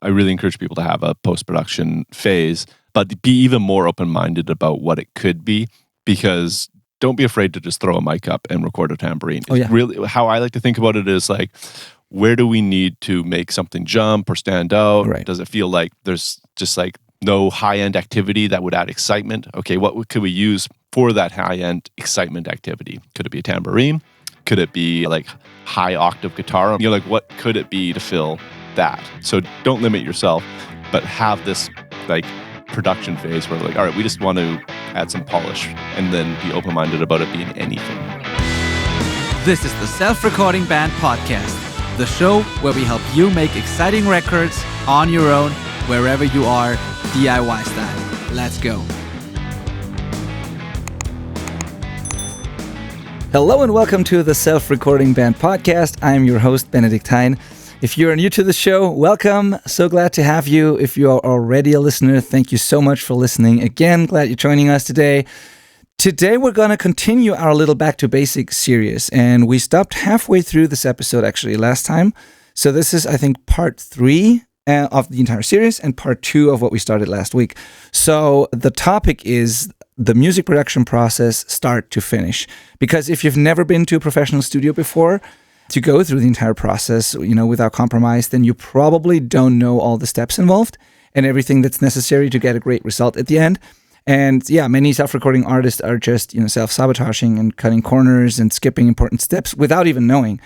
I really encourage people to have a post-production phase, but be even more open-minded about what it could be, because don't be afraid to just throw a mic up and record a tambourine. Really, how I like to think about it is like, where do we need to make something jump or stand out? Right. Does it feel like there's just like no high-end activity that would add excitement? Okay, what could we use for that high-end excitement activity? Could it be a tambourine? Could it be like high octave guitar? Like what could it be to fill that? So don't limit yourself, but have this like production phase where like, all right, we just want to add some polish, and then be open-minded about it being anything. This is the Self-Recording Band Podcast, the show where we help you make exciting records on your own, wherever you are, DIY style. Let's go. Hello and welcome to the Self-Recording Band Podcast. I'm your host, Benedict Hein. If you're new to the show, welcome. So glad to have you. If you are already a listener, thank you so much for listening. Again, glad you're joining us today. Today, we're going to continue our little Back to Basics series. And we stopped halfway through this episode, actually, last time. So this is, I think, part 3 of the entire series and part 2 of what we started last week. So the topic is the music production process, start to finish. Because if you've never been to a professional studio before, to go through the entire process, without compromise, then you probably don't know all the steps involved and everything that's necessary to get a great result at the end. And yeah, many self-recording artists are just, self-sabotaging and cutting corners and skipping important steps without even knowing.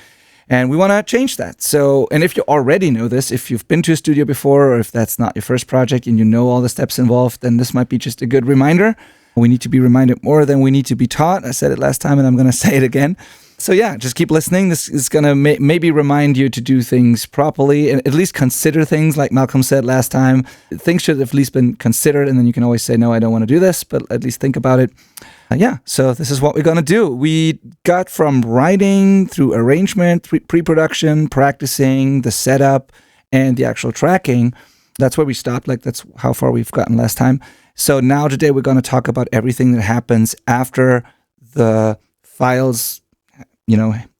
And we want to change that. So, and if you already know this, if you've been to a studio before, or if that's not your first project and you know all the steps involved, then this might be just a good reminder. We need to be reminded more than we need to be taught. I said it last time and I'm going to say it again. So yeah, just keep listening. This is going to maybe remind you to do things properly and at least consider things like Malcolm said last time. Things should have at least been considered, and then you can always say, no, I don't want to do this, but at least think about it. So this is what we're going to do. We got from writing through arrangement, pre-production, practicing, the setup, and the actual tracking. That's where we stopped. That's how far we've gotten last time. So now today we're going to talk about everything that happens after the files,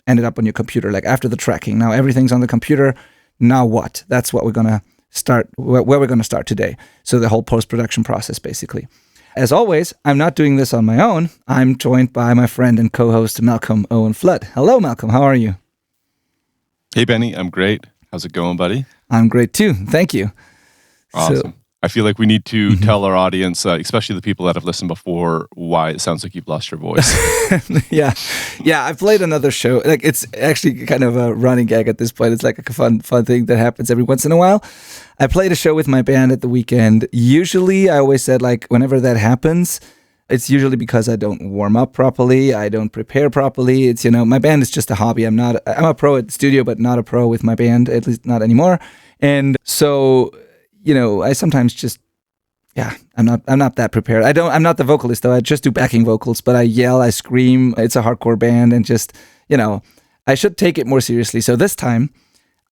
ended up on your computer, like after the tracking. Now everything's on the computer. Now what? That's what we're going to start, where we're going to start today. So the whole post-production process, basically. As always, I'm not doing this on my own. I'm joined by my friend and co-host, Malcolm Owen-Flood. Hello, Malcolm. How are you? Hey, Benny. I'm great. How's it going, buddy? I'm great, too. Thank you. Awesome. So, I feel like we need to tell our audience, especially the people that have listened before, why it sounds like you've lost your voice. Yeah. I've played another show. It's actually kind of a running gag at this point. It's like a fun thing that happens every once in a while. I played a show with my band at the weekend. Usually, I always said, whenever that happens, it's usually because I don't warm up properly. I don't prepare properly. It's, my band is just a hobby. I'm a pro at the studio, but not a pro with my band, at least not anymore. And so, I sometimes just, I'm not that prepared. I'm not the vocalist though. I just do backing vocals, but I yell, I scream. It's a hardcore band, and just, I should take it more seriously. So this time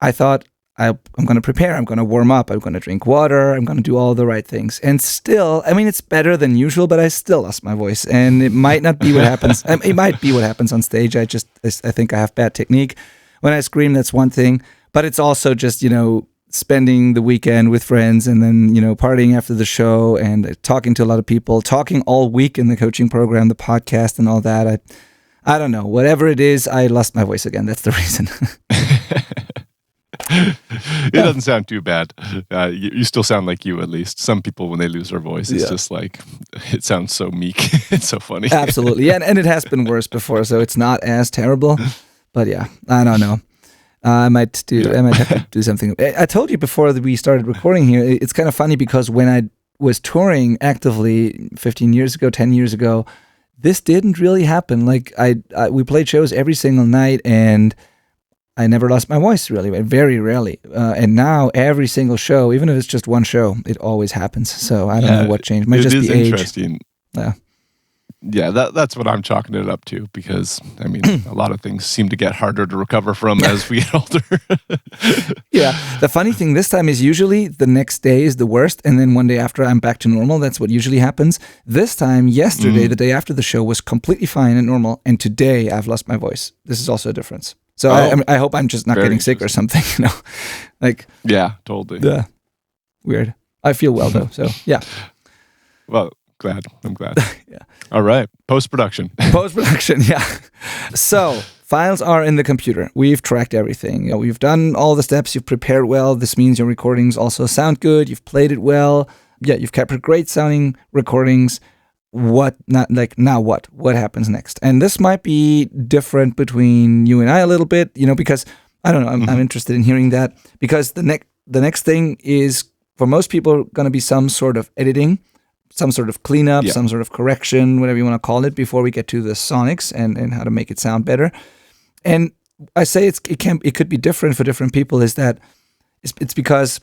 I thought I'm going to prepare. I'm going to warm up. I'm going to drink water. I'm going to do all the right things. And still, it's better than usual, but I still lost my voice, and it might not be what happens. It might be what happens on stage. I think I have bad technique. When I scream, that's one thing, but it's also just, spending the weekend with friends and then, partying after the show and talking to a lot of people, talking all week in the coaching program, the podcast and all that. I don't know. Whatever it is, I lost my voice again. That's the reason. It doesn't sound too bad. You still sound like you, at least. Some people, when they lose their voice, it's just like, it sounds so meek. It's so funny. Absolutely. Yeah, and it has been worse before, so it's not as terrible. But yeah, I don't know. I might have to do something. I told you before that we started recording here, it's kind of funny because when I was touring actively 10 years ago, this didn't really happen. We played shows every single night and I never lost my voice really, very rarely. And now every single show, even if it's just one show, it always happens. So I don't know what changed. It might just be age. Interesting. Yeah, that's what I'm chalking it up to, because, a lot of things seem to get harder to recover from as we get older. Yeah, the funny thing this time is usually the next day is the worst, and then one day after I'm back to normal. That's what usually happens. This time, yesterday, the day after the show, was completely fine and normal, and today I've lost my voice. This is also a difference. So I hope I'm just not getting sick or something, Yeah, totally. Yeah. weird. I feel well though, so yeah. Well, I'm glad. Yeah. All right. Post-production. Post-production, yeah. So files are in the computer. We've tracked everything. We've done all the steps. You've prepared well. This means your recordings also sound good. You've played it well. Yeah, you've captured great sounding recordings. Now what? What happens next? And this might be different between you and I a little bit, because I don't know. I'm interested in hearing that, because the next thing is, for most people, going to be some sort of editing, some sort of cleanup, some sort of correction, whatever you want to call it, before we get to the sonics and how to make it sound better. And I say it could be different for different people. Is that it's because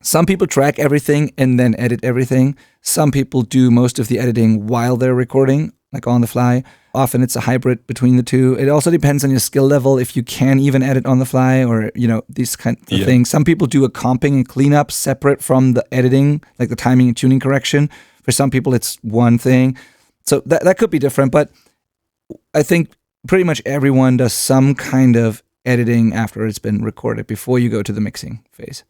some people track everything and then edit everything. Some people do most of the editing while they're recording, like on the fly. Often it's a hybrid between the two. It also depends on your skill level, if you can even edit on the fly, or these kind of things. Some people do a comping and cleanup separate from the editing, like the timing and tuning correction. For some people, it's one thing. So that could be different, but I think pretty much everyone does some kind of editing after it's been recorded before you go to the mixing phase.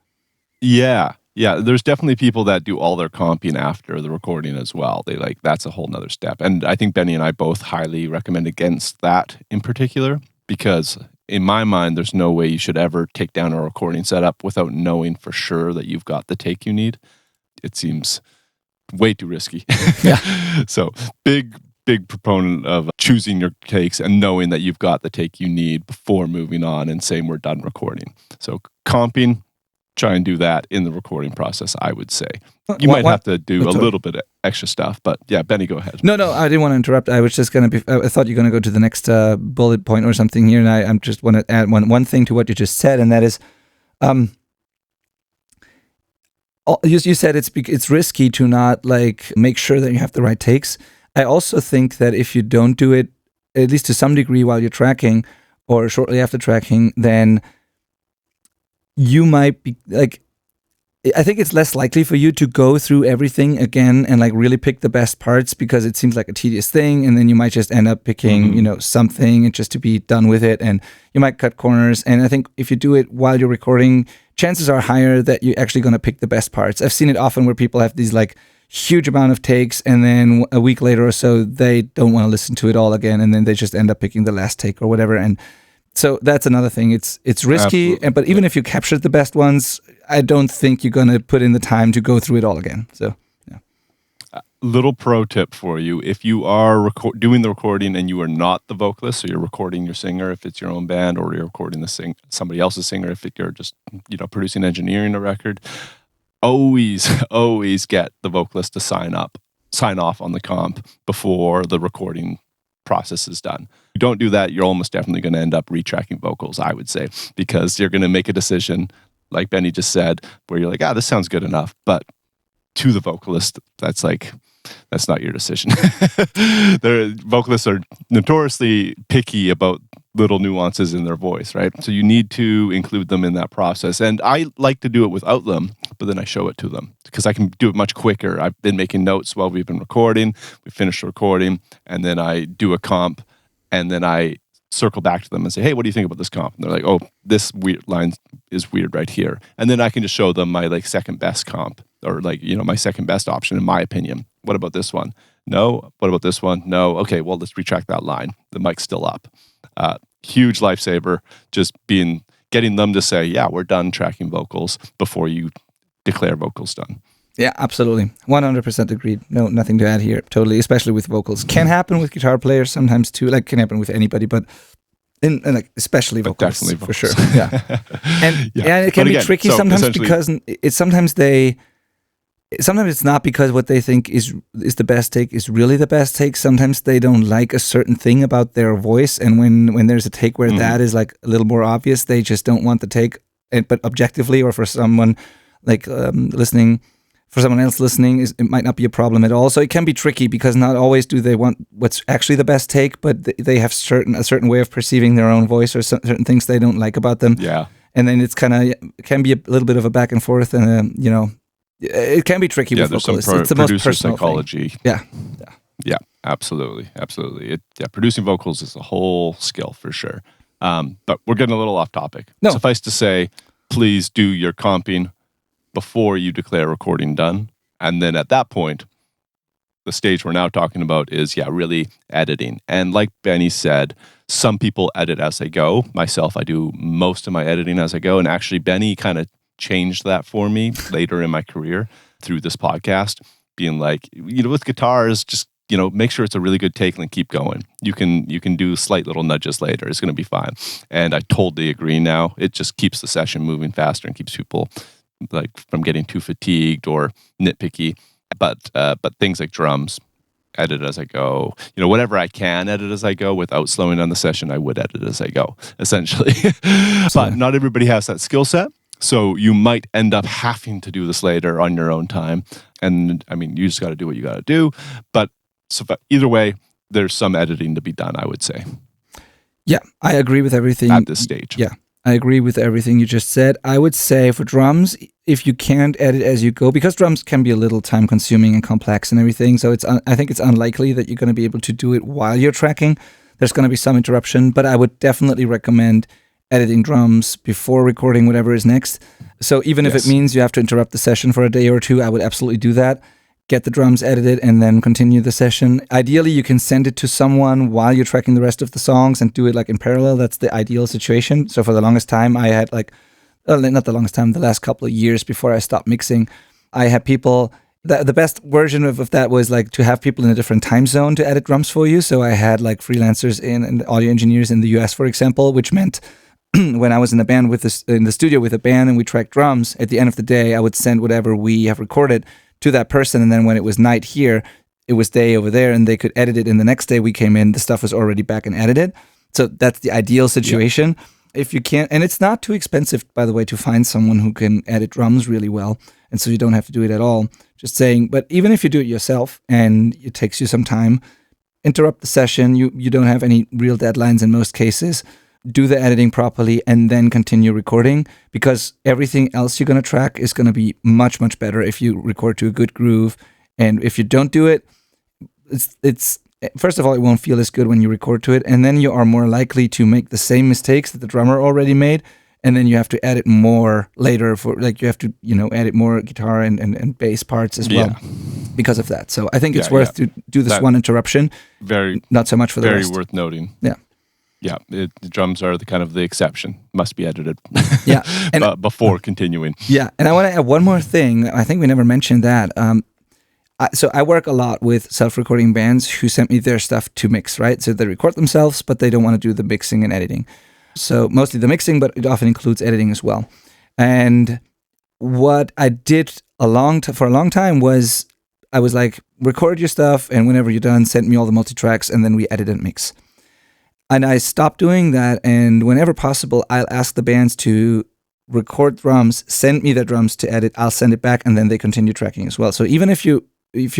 Yeah. There's definitely people that do all their comping after the recording as well. That's a whole nother step. And I think Benny and I both highly recommend against that in particular, because in my mind, there's no way you should ever take down a recording setup without knowing for sure that you've got the take you need. It seems way too risky. Yeah. So big proponent of choosing your takes and knowing that you've got the take you need before moving on and saying we're done recording. So comping, try and do that in the recording process, I would say. You might have to do a little bit of extra stuff, but yeah, Benny, go ahead. No, I didn't want to interrupt. I was just going to I thought you're going to go to the next bullet point or something here, and I just want to add one thing to what you just said, and that is, you said it's risky to not make sure that you have the right takes. I also think that if you don't do it, at least to some degree, while you're tracking or shortly after tracking, then you might be I think it's less likely for you to go through everything again and really pick the best parts, because it seems like a tedious thing, and then you might just end up picking something and just to be done with it, and you might cut corners. And I think if you do it while you're recording, chances are higher that you're actually going to pick the best parts. I've seen it often where people have these huge amount of takes, and then a week later or so they don't want to listen to it all again, and then they just end up picking the last take or whatever. And so that's another thing. It's risky, but even if you captured the best ones, I don't think you're going to put in the time to go through it all again. So, yeah. Little pro tip for you: if you are doing the recording and you are not the vocalist, so you're recording your singer, if it's your own band, or you're recording somebody else's singer, if you're just producing, engineering a record, always get the vocalist to sign off on the comp before the recording process is done. If you don't do that, you're almost definitely going to end up retracking vocals, I would say, because you're going to make a decision, like Benny just said, where you're like, this sounds good enough, but to the vocalist, that's not your decision. Vocalists are notoriously picky about little nuances in their voice, right? So you need to include them in that process. And I like to do it without them, but then I show it to them because I can do it much quicker. I've been making notes while we've been recording. We finished recording, and then I do a comp, and then I circle back to them and say, hey, what do you think about this comp? And they're like, oh, this weird line is weird right here. And then I can just show them my second best comp, or my second best option in my opinion. What about this one? No. What about this one? No. Okay, well, let's retract that line. The mic's still up. Huge lifesaver, just getting them to say, yeah, we're done tracking vocals before you declare vocals done. Yeah, absolutely. 100% agreed. No, nothing to add here. Totally, especially with vocals. Can happen with guitar players sometimes too. Can happen with anybody, but especially vocals, for sure. Yeah. And it can be tricky sometimes because sometimes it's not because what they think is the best take is really the best take. Sometimes they don't like a certain thing about their voice, and when there's a take where that is a little more obvious, they just don't want the take. But objectively, or for someone listening, for someone else listening, it might not be a problem at all. So it can be tricky because not always do they want what's actually the best take, but they have a certain way of perceiving their own voice or certain things they don't like about them. Yeah, and then it can be a little bit of a back and forth, and it can be tricky with vocalists. It's the most personal psychology. Thing. Yeah, absolutely. Producing vocals is a whole skill for sure. But we're getting a little off topic. No. Suffice to say, please do your comping before you declare recording done. And then at that point, the stage we're now talking about is, really editing. And like Benny said, some people edit as they go. Myself, I do most of my editing as I go. And actually, Benny kind of changed that for me later in my career through this podcast, being like, with guitars, just, make sure it's a really good take and keep going. You can do slight little nudges later. It's going to be fine. And I totally agree now. It just keeps the session moving faster and keeps people from getting too fatigued or nitpicky. But things like drums, edit as I go. Whatever I can edit as I go without slowing down the session, I would edit as I go, essentially. But not everybody has that skill set. So you might end up having to do this later on your own time. And I mean, you just got to do what you got to do. But either way, there's some editing to be done, I would say. Yeah, I agree with everything. At this stage. Yeah, I agree with everything you just said. I would say for drums, if you can't edit as you go, because drums can be a little time consuming and complex and everything, so I think it's unlikely that you're going to be able to do it while you're tracking. There's going to be some interruption, but I would definitely recommend editing drums before recording whatever is next. So even if it means you have to interrupt the session for a day or two, I would absolutely do that. Get the drums edited and then continue the session. Ideally, you can send it to someone while you're tracking the rest of the songs and do it in parallel. That's the ideal situation. So for the longest time, I had not the longest time, the last couple of years before I stopped mixing, I had people, the best version of that was to have people in a different time zone to edit drums for you. So I had freelancers and audio engineers in the US, for example, which meant when I was in a band in the studio with a band and we tracked drums, at the end of the day, I would send whatever we have recorded to that person. And then when it was night here, it was day over there and they could edit it. And the next day we came in, the stuff was already back and edited. So that's the ideal situation. Yeah. If you can't, and it's not too expensive, by the way, to find someone who can edit drums really well. And so you don't have to do it at all. Just saying, but even if you do it yourself and it takes you some time, interrupt the session. You don't have any real deadlines in most cases. Do the editing properly and then continue recording, because everything else you're going to track is going to be much, much better if you record to a good groove. And if you don't do it, it's first of all, it won't feel as good when you record to it. And then you are more likely to make the same mistakes that the drummer already made. And then you have to edit more later you have to, edit more guitar and bass parts as well because of that. So I think it's worth to do this one interruption. Not so much for the rest. Very worth noting. Yeah. Yeah, the drums are the exception. Must be edited. Yeah, and before continuing. Yeah, and I want to add one more thing. I think we never mentioned that. So I work a lot with self-recording bands who sent me their stuff to mix, right? So they record themselves, but they don't want to do the mixing and editing. So mostly the mixing, but it often includes editing as well. And what I did for a long time was I was record your stuff, and whenever you're done, send me all the multi-tracks, and then we edit and mix. And I stopped doing that, and whenever possible, I'll ask the bands to record drums, send me their drums to edit, I'll send it back, and then they continue tracking as well. So even if you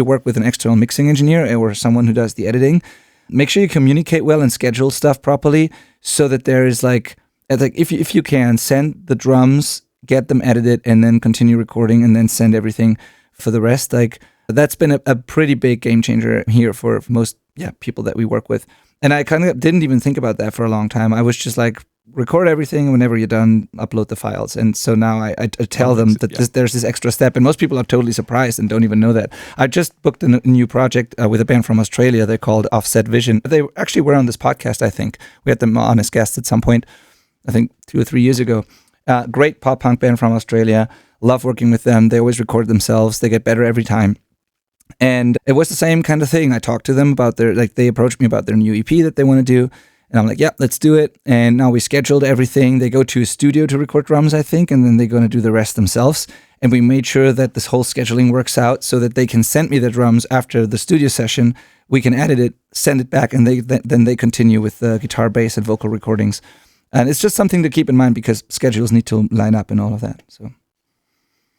work with an external mixing engineer or someone who does the editing, make sure you communicate well and schedule stuff properly so that there is if you can, send the drums, get them edited, and then continue recording, and then send everything for the rest. That's been a pretty big game changer here for most people that we work with. And I kind of didn't even think about that for a long time. I was just record everything. Whenever you're done, upload the files. And so now I tell them that there's this extra step. And most people are totally surprised and don't even know that. I just booked a new project with a band from Australia. They're called Offset Vision. They actually were on this podcast, I think. We had them on as guests at some point, I think 2 or 3 years ago. Great pop punk band from Australia. Love working with them. They always record themselves. They get better every time. And it was the same kind of thing. I talked to them about they approached me about their new EP that they want to do. And I'm like, yeah, let's do it. And now we scheduled everything. They go to a studio to record drums, I think, and then they're going to do the rest themselves. And we made sure that this whole scheduling works out so that they can send me the drums after the studio session. We can edit it, send it back, and then they continue with the guitar, bass, and vocal recordings. And it's just something to keep in mind because schedules need to line up and all of that. So.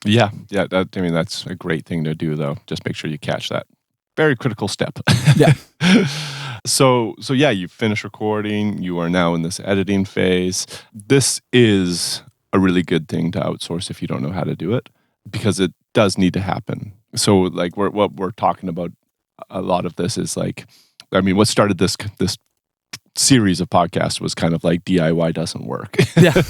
Yeah. That's a great thing to do, though. Just make sure you catch that very critical step. Yeah. So you finish recording. You are now in this editing phase. This is a really good thing to outsource if you don't know how to do it, because it does need to happen. So what we're talking about, a lot of this is what started this series of podcasts was kind of DIY doesn't work. Yeah.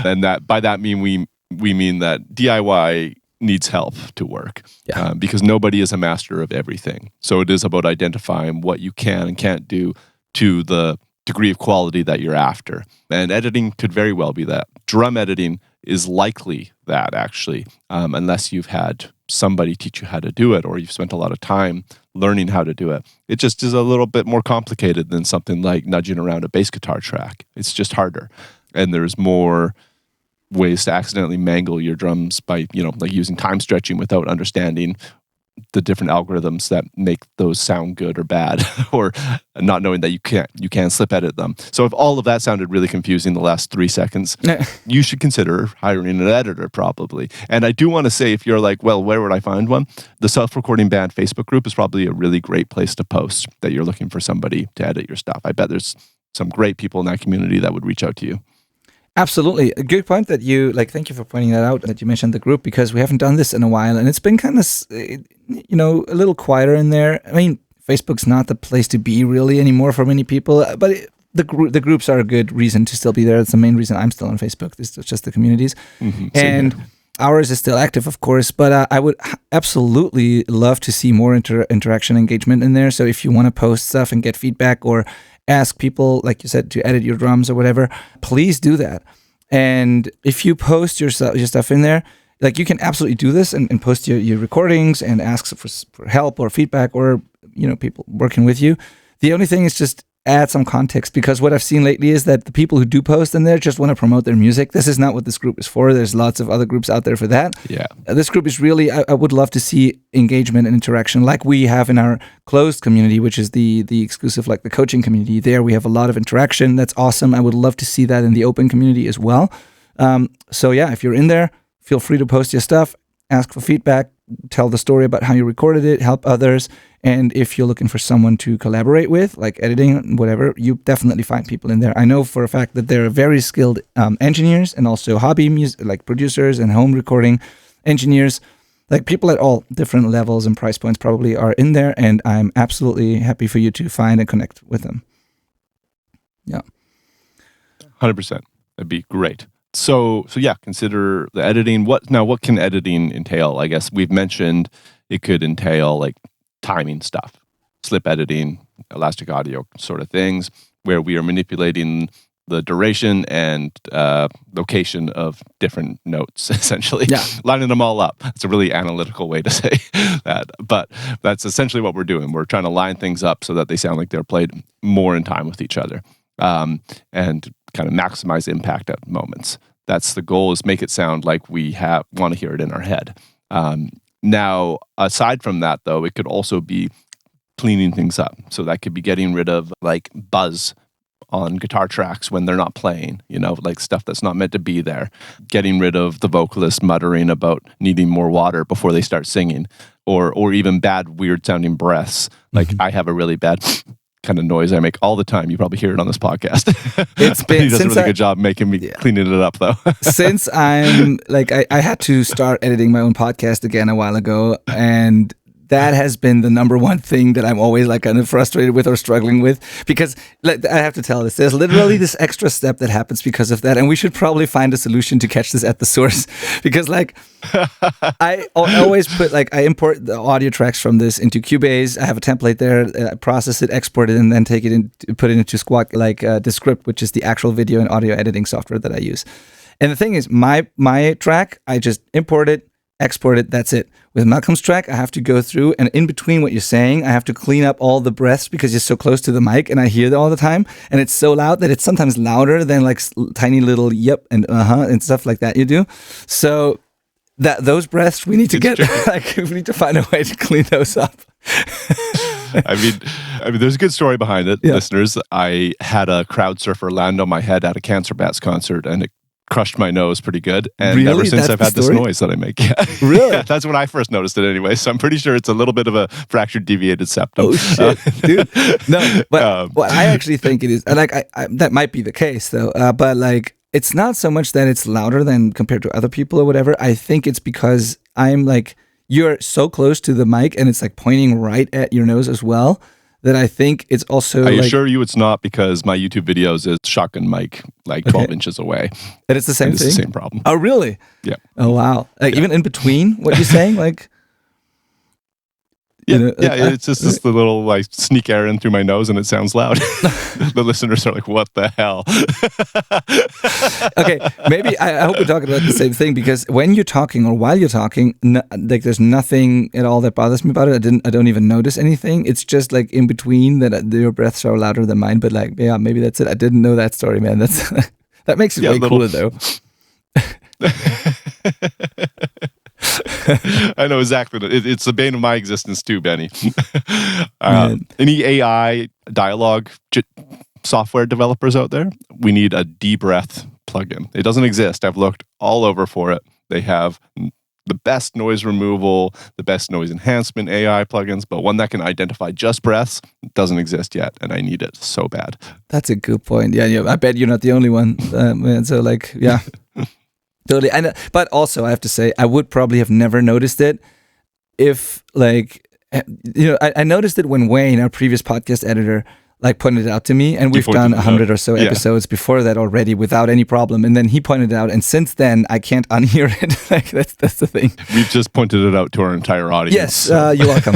And that by that we mean that DIY needs help to work Yeah. because nobody is a master of everything. So it is about identifying what you can and can't do to the degree of quality that you're after. And editing could very well be that. Drum editing is likely that, actually, unless you've had somebody teach you how to do it or you've spent a lot of time learning how to do it. It just is a little bit more complicated than something like nudging around a bass guitar track. It's just harder. And there's more ways to accidentally mangle your drums by, like using time stretching without understanding the different algorithms that make those sound good or bad, or not knowing that you can slip edit them. So if all of that sounded really confusing the last 3 seconds, you should consider hiring an editor probably. And I do want to say, if you're like, well, where would I find one? The Self-Recording Band Facebook group is probably a really great place to post that you're looking for somebody to edit your stuff. I bet there's some great people in that community that would reach out to you. Absolutely. A good point that you, thank you for pointing that out, that you mentioned the group, because we haven't done this in a while and it's been kind of, a little quieter in there. I mean, Facebook's not the place to be really anymore for many people, but the groups are a good reason to still be there. It's the main reason I'm still on Facebook. It's just the communities. Mm-hmm. And ours is still active, of course, but I would absolutely love to see more interaction engagement in there. So if you want to post stuff and get feedback or ask people, like you said, to edit your drums or whatever, please do that. And if you post your stuff in there, you can absolutely do this and post your recordings and ask for help or feedback or, people working with you. The only thing is just add some context, because what I've seen lately is that the people who do post in there just want to promote their music. This is not what this group is for. There's lots of other groups out there for that. Yeah. This group is really, I would love to see engagement and interaction like we have in our closed community, which is the exclusive, the coaching community. There we have a lot of interaction. That's awesome. I would love to see that in the open community as well. So yeah, if you're in there, feel free to post your stuff, ask for feedback, tell the story about how you recorded it, help others. And if you're looking for someone to collaborate with, like editing, whatever, you definitely find people in there. I know for a fact that there are very skilled engineers and also hobby music, producers and home recording engineers. People at all different levels and price points probably are in there. And I'm absolutely happy for you to find and connect with them. Yeah. 100%. That'd be great. So yeah, consider the editing. What can editing entail? I guess we've mentioned it could entail timing stuff, slip editing, elastic audio sort of things, where we are manipulating the duration and location of different notes, essentially. Yeah. Lining them all up. It's a really analytical way to say that. But that's essentially what we're doing. We're trying to line things up so that they sound like they're played more in time with each other, and kind of maximize impact at moments. That's the goal, is make it sound like we want to hear it in our head. Now, aside from that, though, it could also be cleaning things up. So that could be getting rid of buzz on guitar tracks when they're not playing, stuff that's not meant to be there. Getting rid of the vocalist muttering about needing more water before they start singing, or even bad, weird sounding breaths. I have a really bad kind of noise I make all the time. You probably hear it on this podcast. It's been, he does a really good job making me cleaning it up, though. Since I'm I had to start editing my own podcast again a while ago, and that has been the number one thing that I'm always kind of frustrated with or struggling with, because I have to tell this. There's literally this extra step that happens because of that, and we should probably find a solution to catch this at the source, because I always put I import the audio tracks from this into Cubase. I have a template there. I process it, export it, and then take it in, put it into Squawk Descript, which is the actual video and audio editing software that I use. And the thing is, my track, I just import it, export it, that's it. With Malcolm's track, I have to go through, and in between what you're saying, I have to clean up all the breaths because you're so close to the mic and I hear it all the time, and it's so loud that it's sometimes louder than tiny little yep and and stuff like that you do. So those breaths, we need to get we need to find a way to clean those up. I mean, there's a good story behind it, listeners. I had a crowd surfer land on my head at a Cancer Bats concert, and it crushed my nose pretty good. And really? Ever since, That's I've had this noise that I make. Yeah. Really? Yeah, that's when I first noticed it anyway. So I'm pretty sure it's a little bit of a fractured deviated septum. Oh, shit, dude. No, but what I actually think it is, I that might be the case though, but it's not so much that it's louder than compared to other people or whatever. I think it's because I'm you're so close to the mic and it's pointing right at your nose as well, that I think it's also I assure you it's not, because my YouTube videos is shotgun mic like 12 inches away. And it's the same It's thing? the same problem. Oh, really? Yeah. Oh, wow. Like, even in between what you're saying? Like, Yeah, it's just this little like sneak air in through my nose and it sounds loud. The listeners are like, what the hell? Okay, maybe I hope we're talking about the same thing, because when you're talking or while you're talking, like there's nothing at all that bothers me about it. I don't even notice anything. It's just like in between that your breaths are louder than mine. But like, yeah, maybe that's it. I didn't know that story, man. That makes it way cooler though. I know exactly. It's the bane of my existence too, Benny. Any AI dialogue software developers out there, we need a deep breath plugin. It doesn't exist. I've looked all over for it. They have the best noise removal, the best noise enhancement AI plugins, but one that can identify just breaths doesn't exist yet, and I need it so bad. That's a good point. Yeah, I bet you're not the only one. Man, so like, yeah. Totally. But also, I have to say, I would probably have never noticed it if, like, I noticed it when Wayne, our previous podcast editor, like pointed it out to me, and we've done 100 or so episodes before that already without any problem. And then he pointed it out, and since then I can't unhear it. Like that's the thing. We've just pointed it out to our entire audience. Yes, so. You're welcome.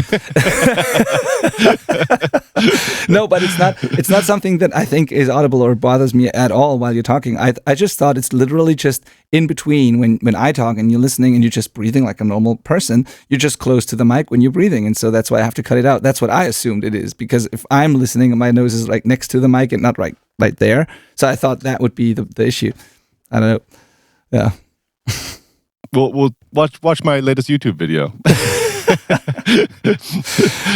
No, but it's not something that I think is audible or bothers me at all while you're talking. I just thought it's literally just in between when I talk and you're listening and you're just breathing like a normal person. You're just close to the mic when you're breathing, and so that's why I have to cut it out. That's what I assumed it is, because if I'm listening and my nose is like next to the mic and not right there, so I thought that would be the issue. I don't know. Yeah. We'll watch my latest YouTube video.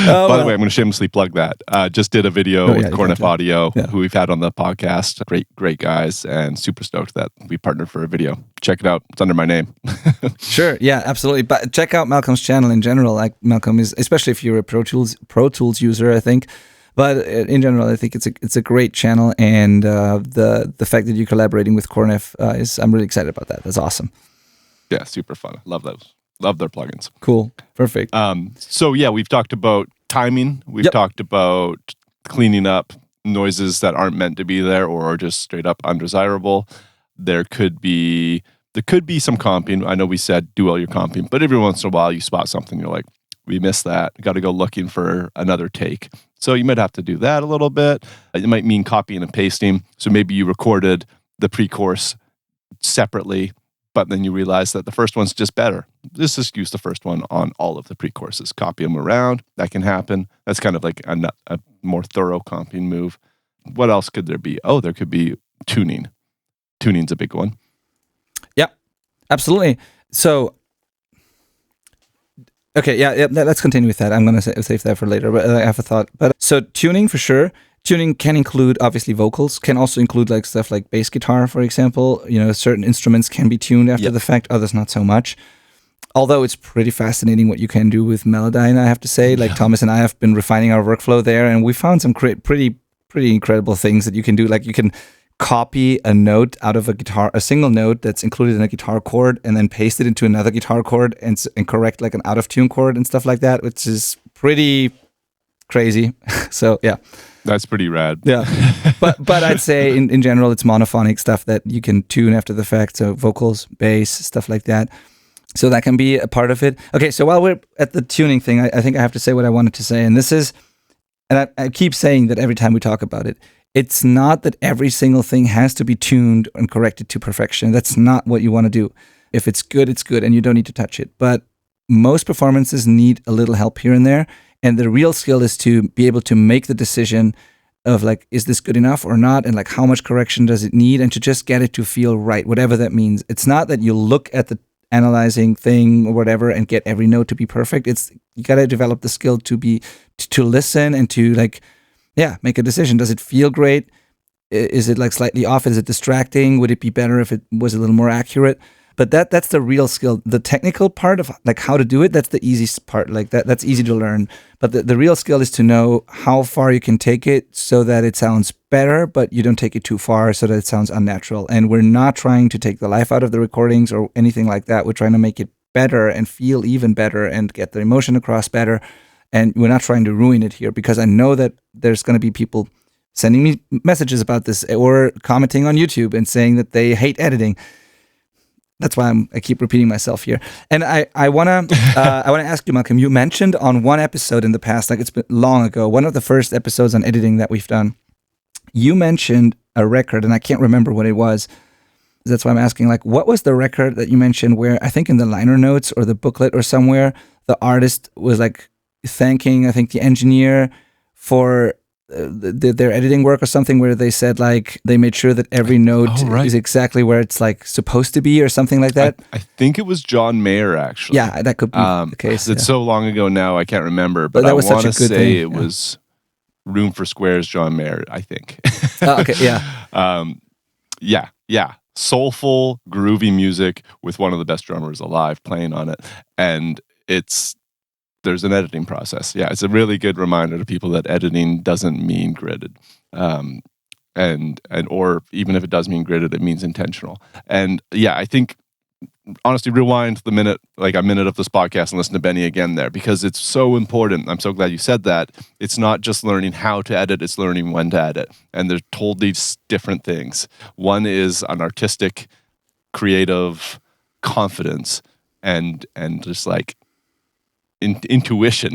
By the way, I'm going to shamelessly plug that. Just did a video with Cornef Audio, who we've had on the podcast. Great guys, and super stoked that we partnered for a video. Check it out. It's under my name. Sure. Yeah, absolutely. But check out Malcolm's channel in general. Like, Malcolm is, especially if you're a Pro Tools user, I think. But in general, I think it's a great channel, and the fact that you're collaborating with Cornef I'm really excited about that. That's awesome. Yeah, super fun. Love those. Love their plugins. Cool. Perfect. So yeah, we've talked about timing. We've talked about cleaning up noises that aren't meant to be there or are just straight up undesirable. There could be some comping. I know we said do all your comping, but every once in a while you spot something, you're like, we missed that. Got to go looking for another take. So you might have to do that a little bit. It might mean copying and pasting. So maybe you recorded the pre-chorus separately, but then you realize that the first one's just better. Just use the first one on all of the pre-choruses. Copy them around. That can happen. That's kind of like a more thorough comping move. What else could there be? Oh, there could be tuning. Tuning's a big one. Yeah, absolutely. So, okay, yeah, let's continue with that. I'm going to save that for later, but I have a thought. But so tuning for sure. Tuning can include, obviously, vocals, can also include like stuff like bass guitar, for example. Certain instruments can be tuned after the fact, others not so much. Although it's pretty fascinating what you can do with Melodyne, I have to say. Like Thomas and I have been refining our workflow there, and we found some pretty incredible things that you can do. Like you can copy a note out of a single note that's included in a guitar chord, and then paste it into another guitar chord and correct like an out of tune chord and stuff like that, which is pretty crazy. So yeah. That's pretty rad. Yeah. But I'd say in general, it's monophonic stuff that you can tune after the fact. So vocals, bass, stuff like that. So that can be a part of it. Okay, so while we're at the tuning thing, I think I have to say what I wanted to say. And this is, and I keep saying that every time we talk about it, it's not that every single thing has to be tuned and corrected to perfection. That's not what you want to do. If it's good, it's good, and you don't need to touch it. But most performances need a little help here and there. And the real skill is to be able to make the decision of like, is this good enough or not? And like, how much correction does it need? And to just get it to feel right, whatever that means. It's not that you look at the analyzing thing or whatever and get every note to be perfect. It's, you got to develop the skill to listen and to like, make a decision. Does it feel great? Is it like slightly off? Is it distracting? Would it be better if it was a little more accurate? But that's the real skill. The technical part of like how to do it, that's the easiest part. Like that's easy to learn. But the real skill is to know how far you can take it so that it sounds better, but you don't take it too far so that it sounds unnatural. And we're not trying to take the life out of the recordings or anything like that. We're trying to make it better and feel even better and get the emotion across better. And we're not trying to ruin it here, because I know that there's going to be people sending me messages about this or commenting on YouTube and saying that they hate editing. That's why I keep repeating myself here. And I wanna ask you, Malcolm. You mentioned on one episode in the past, like it's been long ago, one of the first episodes on editing that we've done, you mentioned a record, and I can't remember what it was. That's why I'm asking, like, what was the record that you mentioned where I think in the liner notes or the booklet or somewhere, the artist was like thanking, I think, the engineer for their editing work or something, where they said like they made sure that every note is exactly where it's like supposed to be or something like that. I think it was John Mayer, actually. Yeah, that could be the case. It's so long ago now, I can't remember, but I want to say it was Room for Squares, John Mayer, I think. Okay, yeah. Yeah. Soulful, groovy music with one of the best drummers alive playing on it. And there's an editing process. Yeah, it's a really good reminder to people that editing doesn't mean gridded. And or even if it does mean gridded, it means intentional. And yeah, I think honestly, rewind a minute of this podcast and listen to Benny again there, because it's so important. I'm so glad you said that. It's not just learning how to edit, it's learning when to edit. And they're told these different things. One is an artistic, creative confidence and just like intuition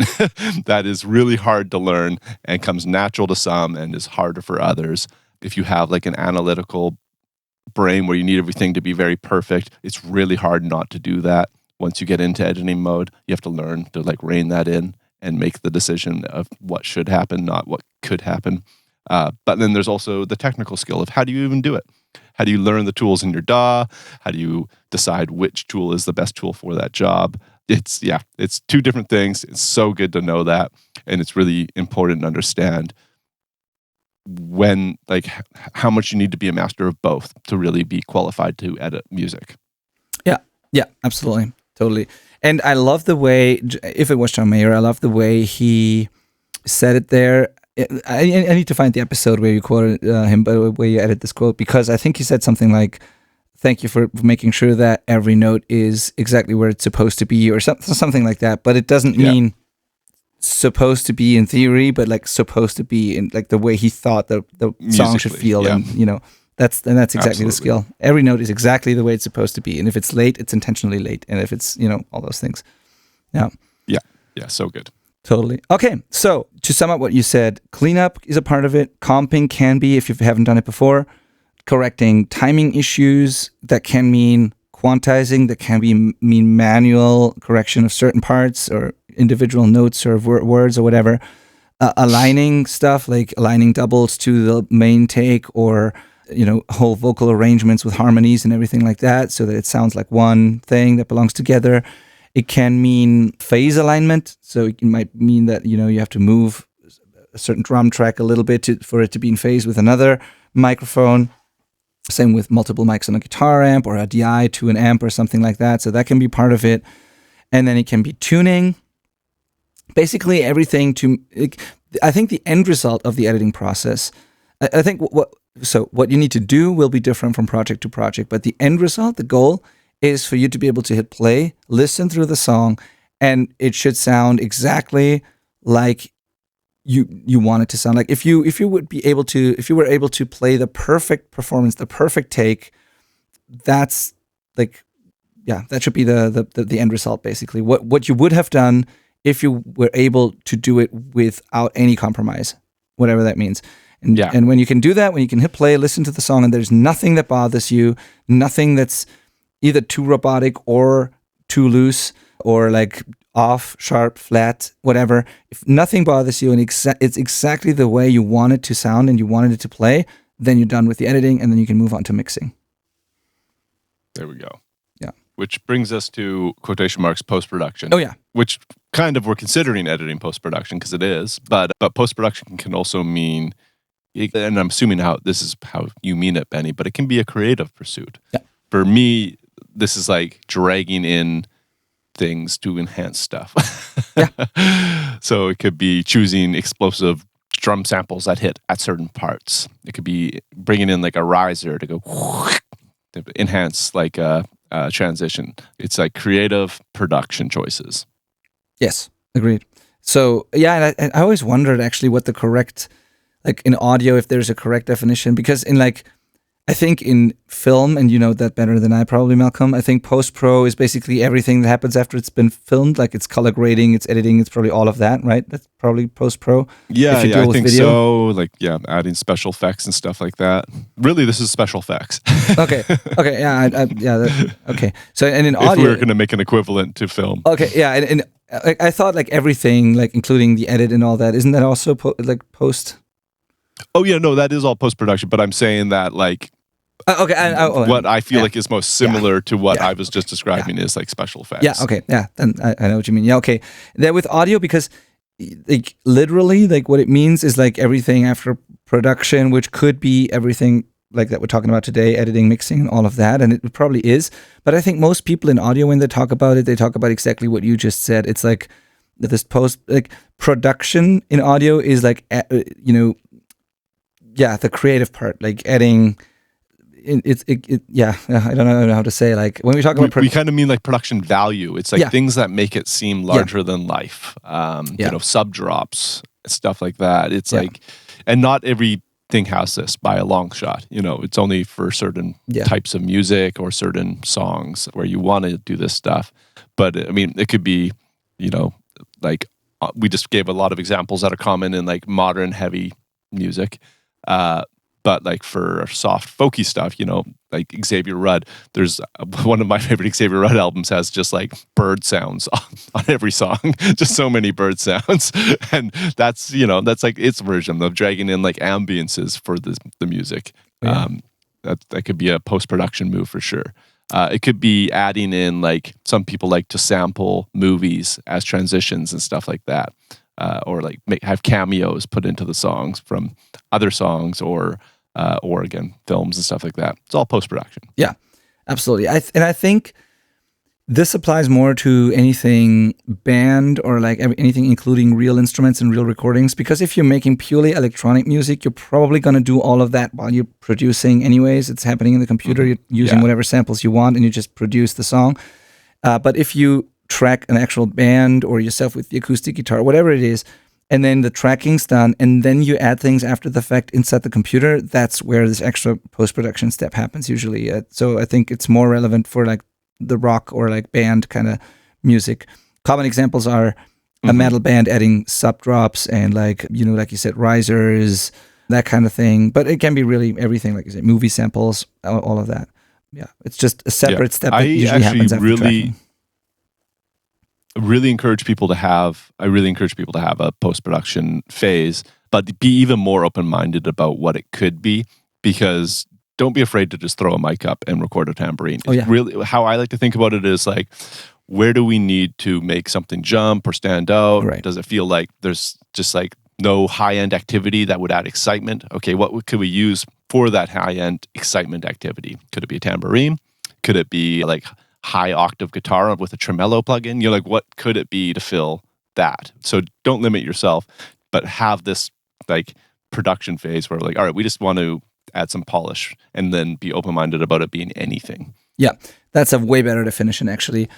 that is really hard to learn and comes natural to some and is harder for others. If you have like an analytical brain where you need everything to be very perfect, it's really hard not to do that. Once you get into editing mode, you have to learn to like rein that in and make the decision of what should happen, not what could happen. But then there's also the technical skill of how do you even do it? How do you learn the tools in your DAW? How do you decide which tool is the best tool for that job? It's two different things. It's so good to know that. And it's really important to understand when, like, how much you need to be a master of both to really be qualified to edit music. Yeah, absolutely. Totally. And I love the way, if it was John Mayer, I love the way he said it there. I need to find the episode where you quoted him, but where you edit this quote, because I think he said something like, thank you for making sure that every note is exactly where it's supposed to be, or something like that. But it doesn't mean supposed to be in theory, but like supposed to be in like the way he thought the song should feel. And that's exactly the skill. Every note is exactly the way it's supposed to be. And if it's late, it's intentionally late. And if it's, all those things. Yeah, so good. Totally. Okay, so to sum up what you said, cleanup is a part of it. Comping can be, if you haven't done it before. Correcting timing issues, that can mean quantizing, that can mean manual correction of certain parts or individual notes or words or whatever. Aligning stuff, like aligning doubles to the main take, or whole vocal arrangements with harmonies and everything like that, so that it sounds like one thing that belongs together. It can mean phase alignment, so it might mean that you have to move a certain drum track a little bit for it to be in phase with another microphone. Same with multiple mics on a guitar amp or a DI to an amp or something like that. So that can be part of it. And then it can be tuning. Basically everything I think the end result of the editing process, I think what you need to do will be different from project to project, but the end result, the goal, is for you to be able to hit play, listen through the song, and it should sound exactly like you want it to sound. Like if you were able to play the perfect performance, the perfect take, that's like, that should be the end result, basically. What you would have done if you were able to do it without any compromise, whatever that means. And when you can do that, when you can hit play, listen to the song, and there's nothing that bothers you, nothing that's either too robotic or too loose or like off, sharp, flat, whatever. If nothing bothers you and it's exactly the way you want it to sound and you wanted it to play, then you're done with the editing, and then you can move on to mixing. There we go. Yeah. Which brings us to quotation marks post-production. Oh, yeah. Which kind of we're considering editing post-production because it is, but post-production can also mean, and I'm assuming this is how you mean it, Benny, but it can be a creative pursuit. Yeah. For me, this is like dragging in things to enhance stuff. Yeah. So it could be choosing explosive drum samples that hit at certain parts. It could be bringing in like a riser to go to enhance like a transition. It's like creative production choices. Yes, agreed. So yeah, and I always wondered actually what the correct, like in audio, if there's a correct definition, because in like, I think in film, and you know that better than I probably, Malcolm, I think post-pro is basically everything that happens after it's been filmed, like it's color grading, it's editing, it's probably all of that, right? That's probably post-pro. Yeah, if you yeah, deal I with think video. so. Like, yeah, adding special effects and stuff like that. Really, this is special effects. Okay, yeah, okay. So, and in If audio, we were going to make an equivalent to film. okay, yeah, and I thought like everything, like including the edit and all that, isn't that also like post? Oh yeah, no, that is all post-production, but I'm saying that like Okay, what I feel like is most similar to what I was just describing is like special effects. Yeah, okay, yeah, then I know what you mean. Yeah, okay. Then with audio, because like literally, like what it means is like everything after production, which could be everything like that we're talking about today, editing, mixing, and all of that, and it probably is. But I think most people in audio, when they talk about it, they talk about exactly what you just said. It's like this like production in audio is like the creative part, like editing. I don't know how to say, like when we talk about we kind of mean like production value. It's like things that make it seem larger than life. You know, sub drops, stuff like that. It's like, and not everything has this by a long shot. You know, it's only for certain types of music or certain songs where you want to do this stuff. But I mean, it could be, you know, like we just gave a lot of examples that are common in like modern heavy music. But like for soft folky stuff, you know, like Xavier Rudd, there's one of my favorite Xavier Rudd albums has just like bird sounds on every song, just so many bird sounds. And that's, you know, that's like its version of dragging in like ambiences for the music. Yeah. That could be a post-production move for sure. It could be adding in like some people like to sample movies as transitions and stuff like that. Or like have cameos put into the songs from other songs or again films and stuff like that. It's all post production. Yeah, absolutely. I think this applies more to anything band or like anything including real instruments and real recordings. Because if you're making purely electronic music, you're probably going to do all of that while you're producing. Anyways, it's happening in the computer. You're using whatever samples you want, and you just produce the song. But if you track an actual band or yourself with the acoustic guitar, whatever it is, and then the tracking's done, and then you add things after the fact inside the computer, that's where this extra post-production step happens usually. So I think it's more relevant for like the rock or like band kind of music. Common examples are a metal band adding sub drops and like, you know, like you said, risers, that kind of thing. But it can be really everything, like you said, movie samples, all of that. Yeah, it's just a separate step that usually happens after tracking. I really encourage people to have a post-production phase, but be even more open-minded about what it could be, because don't be afraid to just throw a mic up and record a tambourine. Really, how I like to think about it is like, where do we need to make something jump or stand out? Right. Does it feel like there's just like no high-end activity that would add excitement? Okay, what could we use for that high-end excitement activity? Could it be a tambourine? Could it be like high octave guitar with a tremolo plug-in? You're like, what could it be to fill that? So don't limit yourself, but have this like production phase where like, all right, we just want to add some polish, and then be open-minded about it being anything. Yeah, that's a way better definition actually.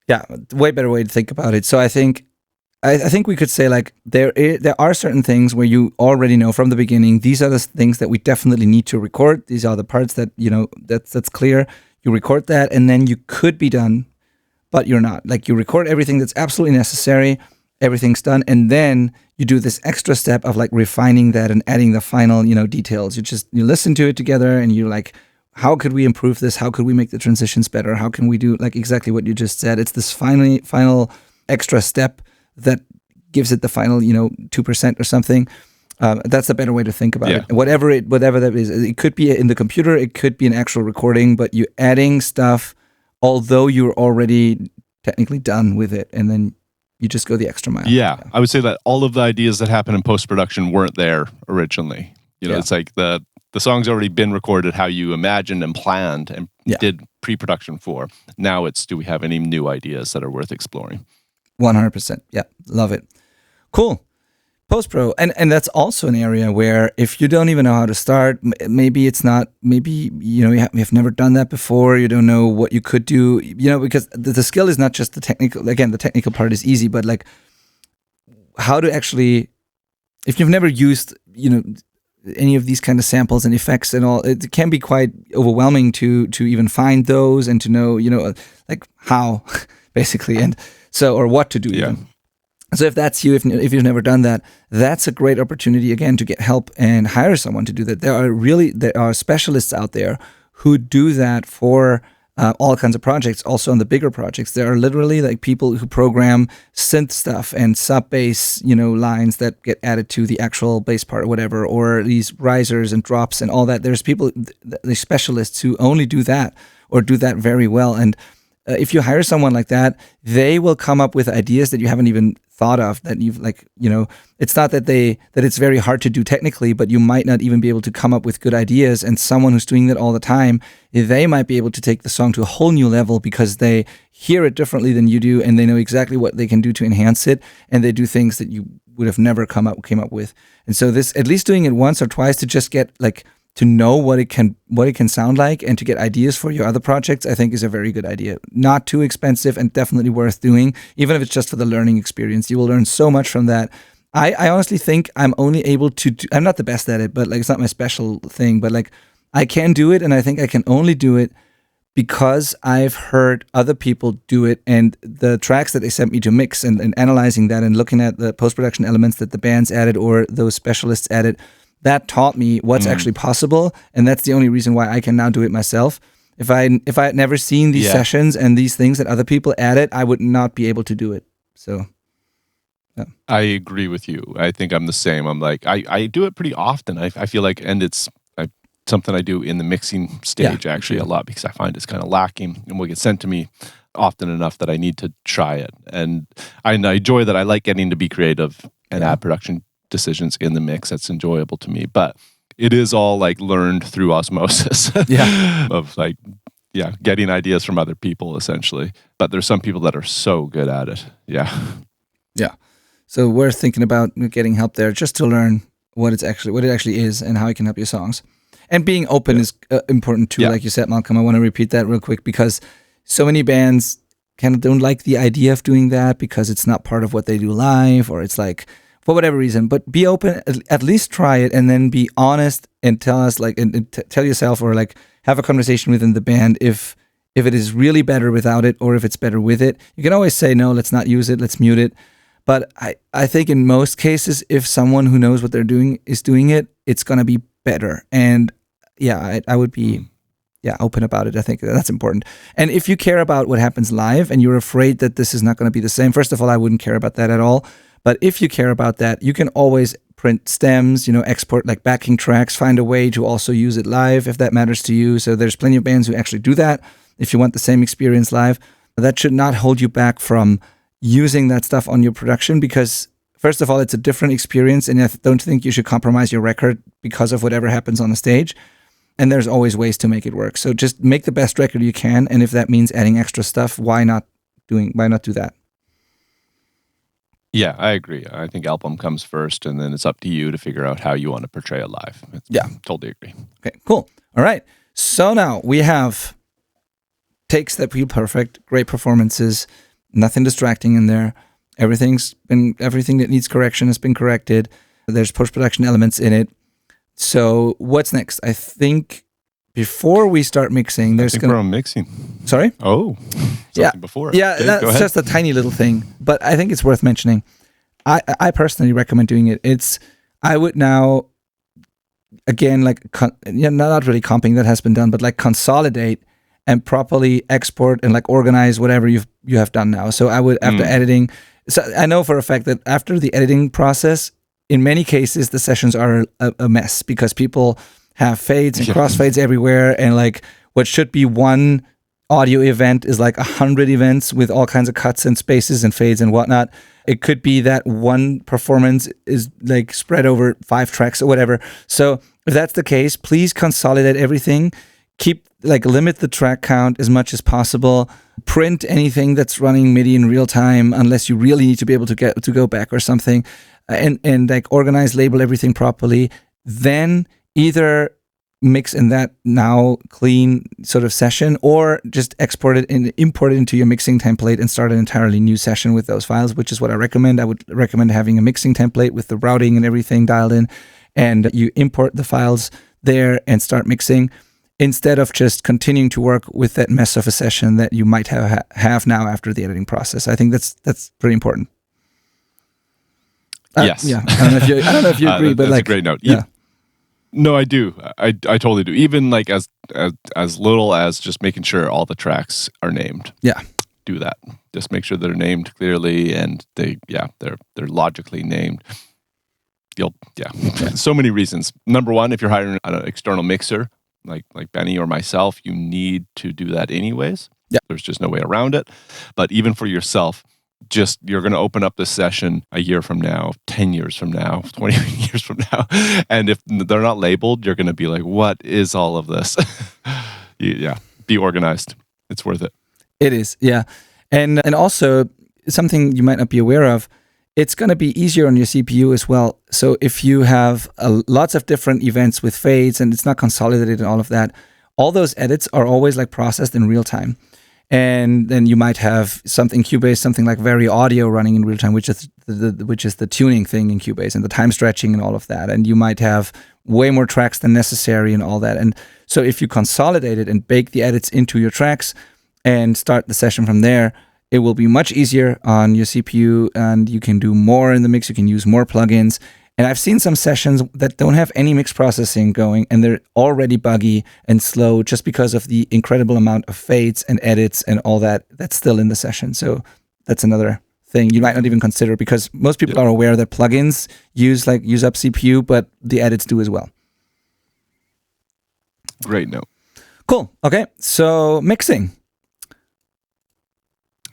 Yeah, way better way to think about it. So I think we could say like there are certain things where you already know from the beginning, these are the things that we definitely need to record. These are the parts that, you know, that's clear. You record that, and then you could be done, but you're not. Like you record everything that's absolutely necessary, everything's done, and then you do this extra step of like refining that and adding the final, you know, details. You listen to it together, and you're like, how could we improve this? How could we make the transitions better? How can we do like exactly what you just said? It's this final extra step that gives it the final, you know, 2% or something. That's a better way to think about it. Whatever that is, it could be in the computer, it could be an actual recording, but you're adding stuff, although you're already technically done with it, and then you just go the extra mile. Yeah, I would say that all of the ideas that happen in post-production weren't there originally. You know, it's like the song's already been recorded how you imagined and planned and did pre-production for. Now it's, do we have any new ideas that are worth exploring? 100%. Yeah, love it. Cool. Post-pro, and that's also an area where if you don't even know how to start, maybe you know, you have never done that before, you don't know what you could do, you know, because the skill is not just the technical. Again, the technical part is easy, but like how to actually, if you've never used, any of these kind of samples and effects and all, it can be quite overwhelming to even find those and to know, like how, basically, and so, or what to do even. So if that's you, if you've never done that, that's a great opportunity, again, to get help and hire someone to do that. There are specialists out there who do that for all kinds of projects, also on the bigger projects. There are literally like people who program synth stuff and sub bass, lines that get added to the actual bass part or whatever, or these risers and drops and all that. There's people, the specialists who only do that or do that very well. And if you hire someone like that, they will come up with ideas that you haven't even thought of, that you've it's not that it's very hard to do technically, but you might not even be able to come up with good ideas. And someone who's doing that all the time, they might be able to take the song to a whole new level because they hear it differently than you do, and they know exactly what they can do to enhance it, and they do things that you would have never came up with. And so this, at least doing it once or twice to just get to know what it can sound like and to get ideas for your other projects, I think is a very good idea. Not too expensive and definitely worth doing, even if it's just for the learning experience. You will learn so much from that. I honestly think I'm only able to do, I'm not the best at it, but it's not my special thing, but I can do it, and I think I can only do it because I've heard other people do it, and the tracks that they sent me to mix and analyzing that and looking at the post-production elements that the bands added or those specialists added, that taught me what's actually possible, and that's the only reason why I can now do it myself. If I had never seen these sessions and these things that other people added, I would not be able to do it. So, yeah. I agree with you. I think I'm the same. I'm like, I do it pretty often. I feel like, and it's something I do in the mixing stage actually a lot, because I find it's kind of lacking and will get sent to me often enough that I need to try it. And I enjoy that. I like getting to be creative and add production decisions in the mix. That's enjoyable to me, but it is all learned through osmosis of getting ideas from other people essentially. But there's some people that are so good at it. So we're thinking about getting help there just to learn what it actually is and how it can help your songs. And being open is important too, like you said, Malcolm. I want to repeat that real quick because so many bands kind of don't like the idea of doing that because it's not part of what they do live, or it's for whatever reason. But be open, at least try it, and then be honest and tell us, tell yourself, or have a conversation within the band if it is really better without it or if it's better with it. You can always say, no, let's not use it, let's mute it. But I think in most cases, if someone who knows what they're doing is doing it, it's going to be better. And I would be open about it. I think that's important. And if you care about what happens live and you're afraid that this is not going to be the same, first of all, I wouldn't care about that at all. But if you care about that, you can always print stems, export backing tracks, find a way to also use it live if that matters to you. So there's plenty of bands who actually do that. If you want the same experience live, that should not hold you back from using that stuff on your production, because first of all, it's a different experience, and I don't think you should compromise your record because of whatever happens on the stage. And there's always ways to make it work. So just make the best record you can, and if that means adding extra stuff, why not do that? Yeah, I agree. I think album comes first, and then it's up to you to figure out how you want to portray it live. Totally agree. Okay, cool. All right. So now we have takes that feel perfect, great performances, nothing distracting in there. Everything that needs correction has been corrected. There's post-production elements in it. So what's next? I think before we start mixing, we're on mixing. Sorry? Oh, before. Yeah, that's just a tiny little thing, but I think it's worth mentioning. I personally recommend doing it. I would now, again, not really comping, that has been done, but consolidate and properly export and organize whatever you have done now. So I would, after editing, so I know for a fact that after the editing process, in many cases, the sessions are a mess because people have fades and crossfades everywhere, and what should be one audio event is 100 events with all kinds of cuts and spaces and fades and whatnot. It could be that one performance is spread over 5 tracks or whatever. So if that's the case, please consolidate everything. Keep limit the track count as much as possible. Print anything that's running MIDI in real time unless you really need to be able to go back or something, and organize, label everything properly. Then either mix in that now clean sort of session, or just export it and import it into your mixing template and start an entirely new session with those files, which is what I recommend. I would recommend having a mixing template with the routing and everything dialed in, and you import the files there and start mixing instead of just continuing to work with that mess of a session that you might have now after the editing process. I think that's pretty important. Yes. Yeah. I don't know if you agree, but that's like a great note. Yeah. No, I do. I totally do. Even like as little as just making sure all the tracks are named. Yeah. Do that. Just make sure they're named clearly and they're logically named. So many reasons. Number one, if you're hiring an external mixer like Benny or myself, you need to do that anyways. Yeah. There's just no way around it. But even for yourself, you're going to open up this session a year from now, 10 years from now, 20 years from now. And if they're not labeled, you're going to be like, what is all of this? Be organized. It's worth it. It is, yeah. And also, something you might not be aware of, it's going to be easier on your CPU as well. So if you have lots of different events with fades and it's not consolidated and all of that, all those edits are always like processed in real time. And then you might have something Cubase, something like Very Audio running in real time, which is the tuning thing in Cubase and the time stretching and all of that. And you might have way more tracks than necessary and all that. And so if you consolidate it and bake the edits into your tracks and start the session from there, it will be much easier on your CPU and you can do more in the mix. You can use more plugins. And I've seen some sessions that don't have any mix processing going and they're already buggy and slow just because of the incredible amount of fades and edits and all that that's still in the session. So that's another thing you might not even consider because most people are aware that plugins use up CPU, but the edits do as well. Great note. Cool. Okay. So mixing.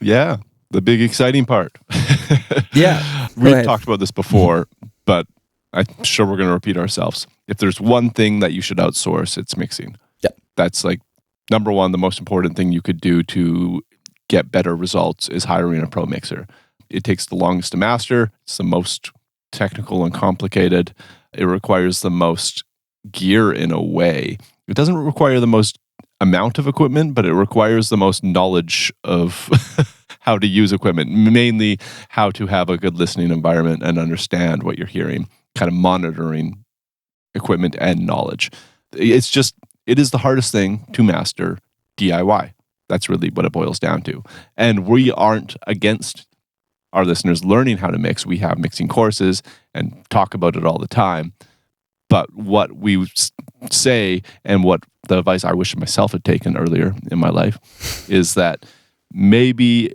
Yeah. The big exciting part. Yeah. We've talked about this before. But I'm sure we're going to repeat ourselves. If there's one thing that you should outsource, it's mixing. Yeah. That's like number one, the most important thing you could do to get better results is hiring a pro mixer. It takes the longest to master. It's the most technical and complicated. It requires the most gear in a way. It doesn't require the most amount of equipment, but it requires the most knowledge of how to use equipment, mainly how to have a good listening environment and understand what you're hearing, kind of monitoring equipment and knowledge. It is the hardest thing to master DIY. That's really what it boils down to. And we aren't against our listeners learning how to mix. We have mixing courses and talk about it all the time. But what we say and what the advice I wish myself had taken earlier in my life is that maybe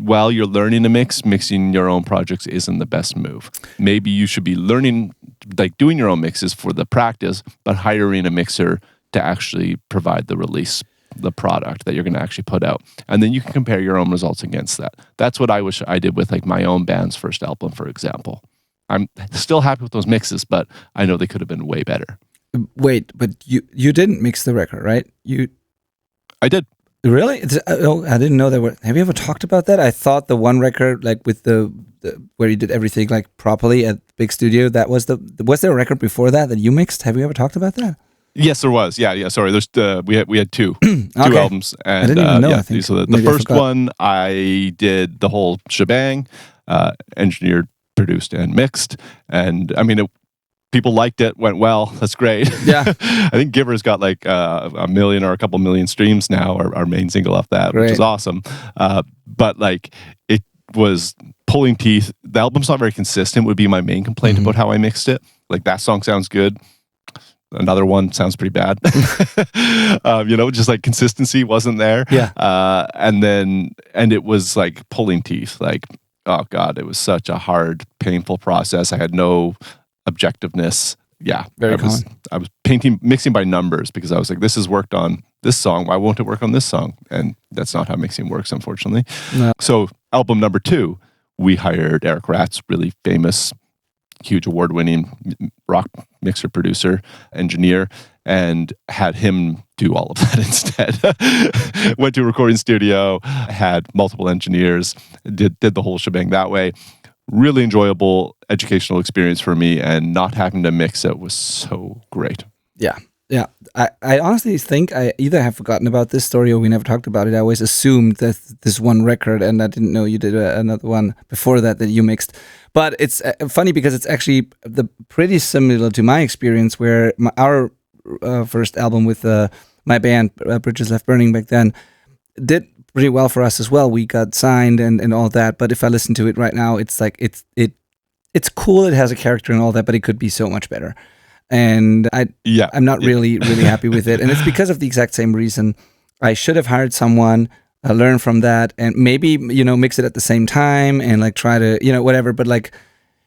while you're learning to mix, mixing your own projects isn't the best move. Maybe you should be learning, like doing your own mixes for the practice, but hiring a mixer to actually provide the release, the product that you're going to actually put out. And then you can compare your own results against that. That's what I wish I did with like my own band's first album, for example. I'm still happy with those mixes, but I know they could have been way better. Wait, but you didn't mix the record, right? I did. Really? I didn't know that. Have you ever talked about that? I thought the one record, like with the where you did everything like properly at Big Studio, that was there a record before that you mixed? Have you ever talked about that? Yes, there was. Yeah. Sorry, there's we had two okay. albums, and I didn't even know. I think so the first one I did the whole shebang, engineered, produced, and mixed, and I mean people liked it, went well. That's great. Yeah. I think Giver's got like a million or a couple million streams now, our main single off that, Great. which is awesome. But like it was pulling teeth. The album's not very consistent would be my main complaint about how I mixed it. Like that song sounds good. Another one sounds pretty bad. Just like consistency wasn't there. Yeah. And it was like pulling teeth. Like, oh God, it was such a hard, painful process. I had no objectiveness. Yeah. Very common. I was mixing by numbers because I was like, this has worked on this song. Why won't it work on this song? And that's not how mixing works, unfortunately. No. So album number 2, we hired Eric Ratz, really famous, huge award-winning rock mixer, producer, engineer, and had him do all of that instead. Went to a recording studio, had multiple engineers, did the whole shebang that way. Really enjoyable educational experience for me, and not having to mix it was so great. Yeah. Yeah, I honestly think I either have forgotten about this story or we never talked about it. I always assumed that this one record, and I didn't know you did another one before that you mixed. But it's funny because it's actually pretty similar to my experience, where our first album with my band, Bridges Left Burning, back then, did pretty well for us as well. We got signed and all that. But if I listen to it right now, it's like it's cool. It has a character and all that, but it could be so much better. And I'm not really happy with it. And it's because of the exact same reason. I should have hired someone, learn from that, and maybe, mix it at the same time and like try to, whatever. But like,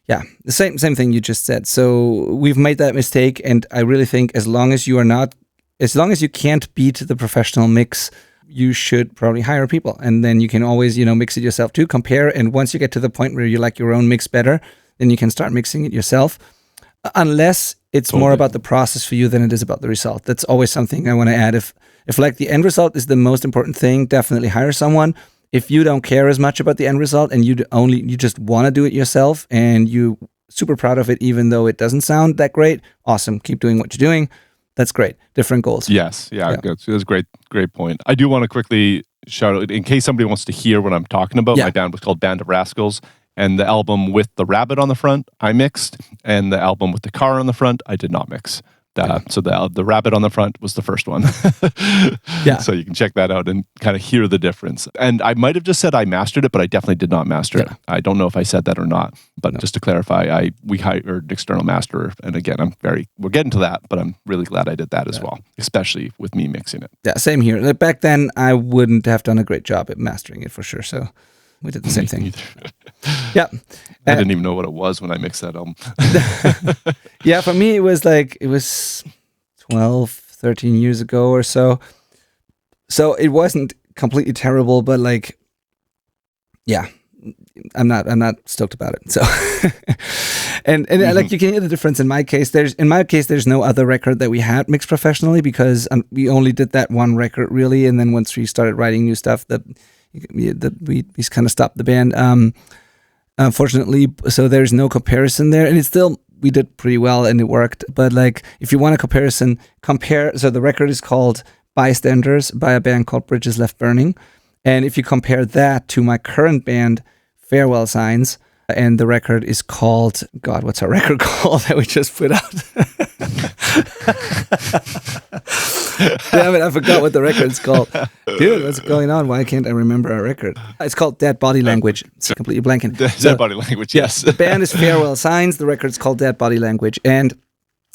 yeah, the same thing you just said. So we've made that mistake. And I really think as long as you can't beat the professional mix, you should probably hire people. And then you can always, mix it yourself too, compare. And once you get to the point where you like your own mix better, then you can start mixing it yourself. Unless it's more about the process for you than it is about the result. That's always something I want to add. If like the end result is the most important thing, definitely hire someone. If you don't care as much about the end result and you just want to do it yourself and you super proud of it, even though it doesn't sound that great, awesome. Keep doing what you're doing. That's great. Different goals. Yes. Yeah. That's a great point. I do want to quickly shout out, in case somebody wants to hear what I'm talking about, my band was called Band of Rascals. And the album with the rabbit on the front, I mixed. And the album with the car on the front, I did not mix. So the rabbit on the front was the first one. So you can check that out and kind of hear the difference. And I might have just said I mastered it, but I definitely did not master it. I don't know if I said that or not. But just to clarify, we hired an external masterer. And again, we're getting to that, but I'm really glad I did that as well, especially with me mixing it. Yeah, same here. Back then, I wouldn't have done a great job at mastering it for sure. So we did the same thing. Yeah. I didn't even know what it was when I mixed that album. Yeah, for me, it was 12, 13 years ago or so. So it wasn't completely terrible, but like, yeah, I'm not stoked about it. So, and like you can hear the difference in my case. There's no other record that we had mixed professionally because we only did that one record really. And then once we started writing new stuff we kind of stopped the band. Unfortunately, so there's no comparison there, and we did pretty well and it worked. But like, if you want a comparison, so the record is called Bystanders by a band called Bridges Left Burning, and if you compare that to my current band, Farewell Signs, and the record is called, God, what's our record called that we just put out? Damn it, I forgot what the record's called. Dude, what's going on? Why can't I remember our record? It's called Dead Body Language. It's completely blanking. Dead Body Language, yes. The band is Farewell Signs. The record's called Dead Body Language. And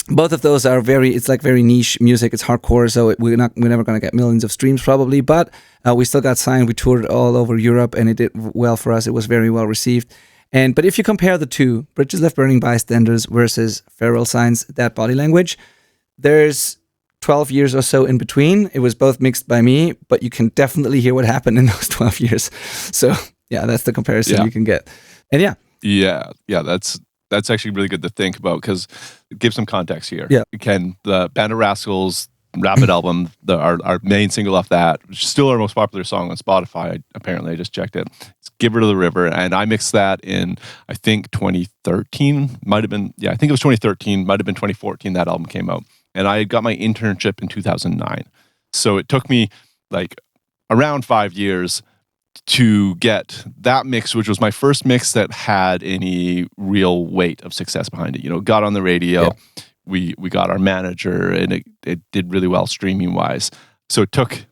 both of those are very niche music. It's hardcore, so we're never going to get millions of streams probably. But we still got signed. We toured all over Europe, and it did well for us. It was very well received. But if you compare the two, Bridges Left Burning Bystanders versus Farewell Signs, Dead Body Language, there's 12 years or so in between. It was both mixed by me, but you can definitely hear what happened in those 12 years. So yeah, that's the comparison you can get. And yeah, that's actually really good to think about because it gives some context here. Yeah. Again, the Band of Rascals Rabbit album, our main single off that, which is still our most popular song on Spotify. Apparently, I just checked it. It's "Give Her to the River," and I mixed that in, I think 2013. Might have been, I think it was 2013. Might have been 2014. That album came out, and I got my internship in 2009. So it took me like around 5 years to get that mix, which was my first mix that had any real weight of success behind it. Got on the radio. Yeah. We got our manager, and it did really well streaming wise. So it took,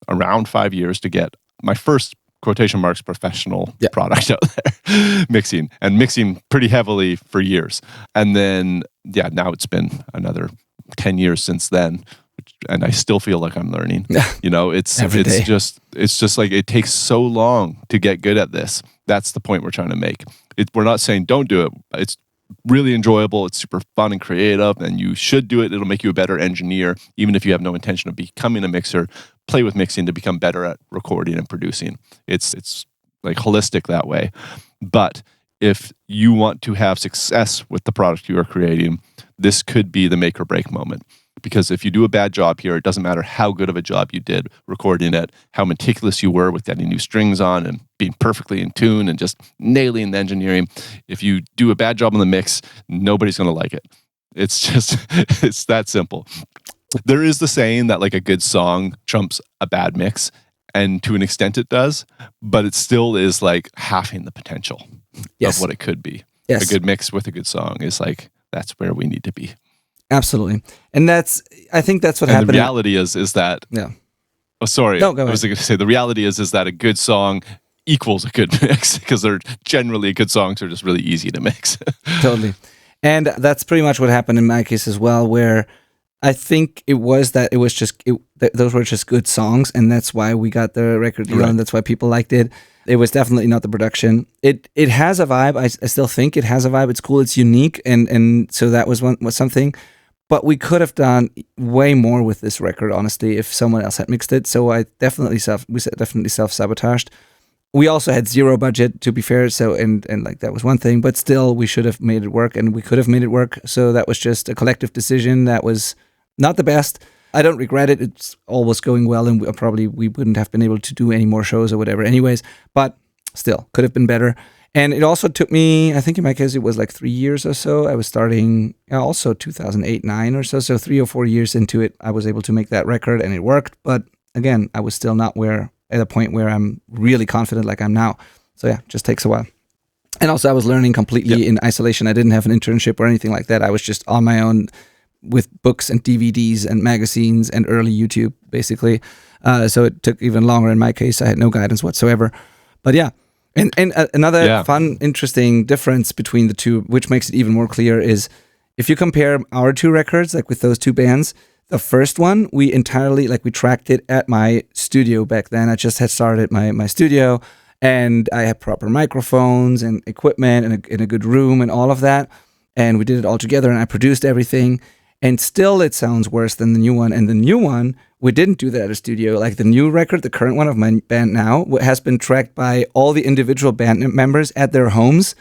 around 5 years to get my first quotation marks professional product out there, mixing pretty heavily for years. And then, now it's been another 10 years since then, and I still feel like I'm learning. It's just like it takes so long to get good at this. That's the point we're trying to make. We're not saying don't do it. It's really enjoyable. It's super fun and creative, and you should do it. It'll make you a better engineer, even if you have no intention of becoming a mixer. Play with mixing to become better at recording and producing. It's like holistic that way. But if you want to have success with the product you are creating, this could be the make or break moment. Because if you do a bad job here, it doesn't matter how good of a job you did recording it, how meticulous you were with getting new strings on and being perfectly in tune and just nailing the engineering. If you do a bad job on the mix, nobody's going to like it. It's that simple. There is the saying that like a good song trumps a bad mix, and to an extent it does, but it still is like halving the potential of what it could be. Yes. A good mix with a good song is like, that's where we need to be. Absolutely. And I think that's what and happened. The reality is that, oh, sorry. No, go ahead. I was going to say, the reality is that a good song equals a good mix, because they're generally good songs are just really easy to mix. Totally. And that's pretty much what happened in my case as well, where I think those were just good songs, and that's why we got the record deal, and that's why people liked it. It was definitely not the production. It has a vibe. I still think it has a vibe. It's cool. It's unique, and so that was something. But we could have done way more with this record, honestly, if someone else had mixed it. So we definitely self-sabotaged. We also had zero budget, to be fair. So and like that was one thing, but still we should have made it work, and we could have made it work. So that was just a collective decision that was not the best. I don't regret it. It's always going well, and we wouldn't have been able to do any more shows or whatever anyways, but still could have been better. And it also took me, I think in my case, it was like 3 years or so. I was starting also 2008, 9 or so. So 3 or 4 years into it, I was able to make that record, and it worked. But again, I was still not at a point where I'm really confident like I'm now. So yeah, just takes a while. And also I was learning completely in isolation. I didn't have an internship or anything like that. I was just on my own with books and DVDs and magazines and early YouTube, basically. So it took even longer in my case. I had no guidance whatsoever. But yeah. And another fun, interesting difference between the two, which makes it even more clear, is if you compare our two records, like with those two bands, the first one, we tracked it at my studio back then. I just had started my studio, and I had proper microphones and equipment and in a good room and all of that. And we did it all together, and I produced everything. And still it sounds worse than the new one. And the new one, we didn't do that at a studio. Like the new record, the current one of my band now, has been tracked by all the individual band members at their homes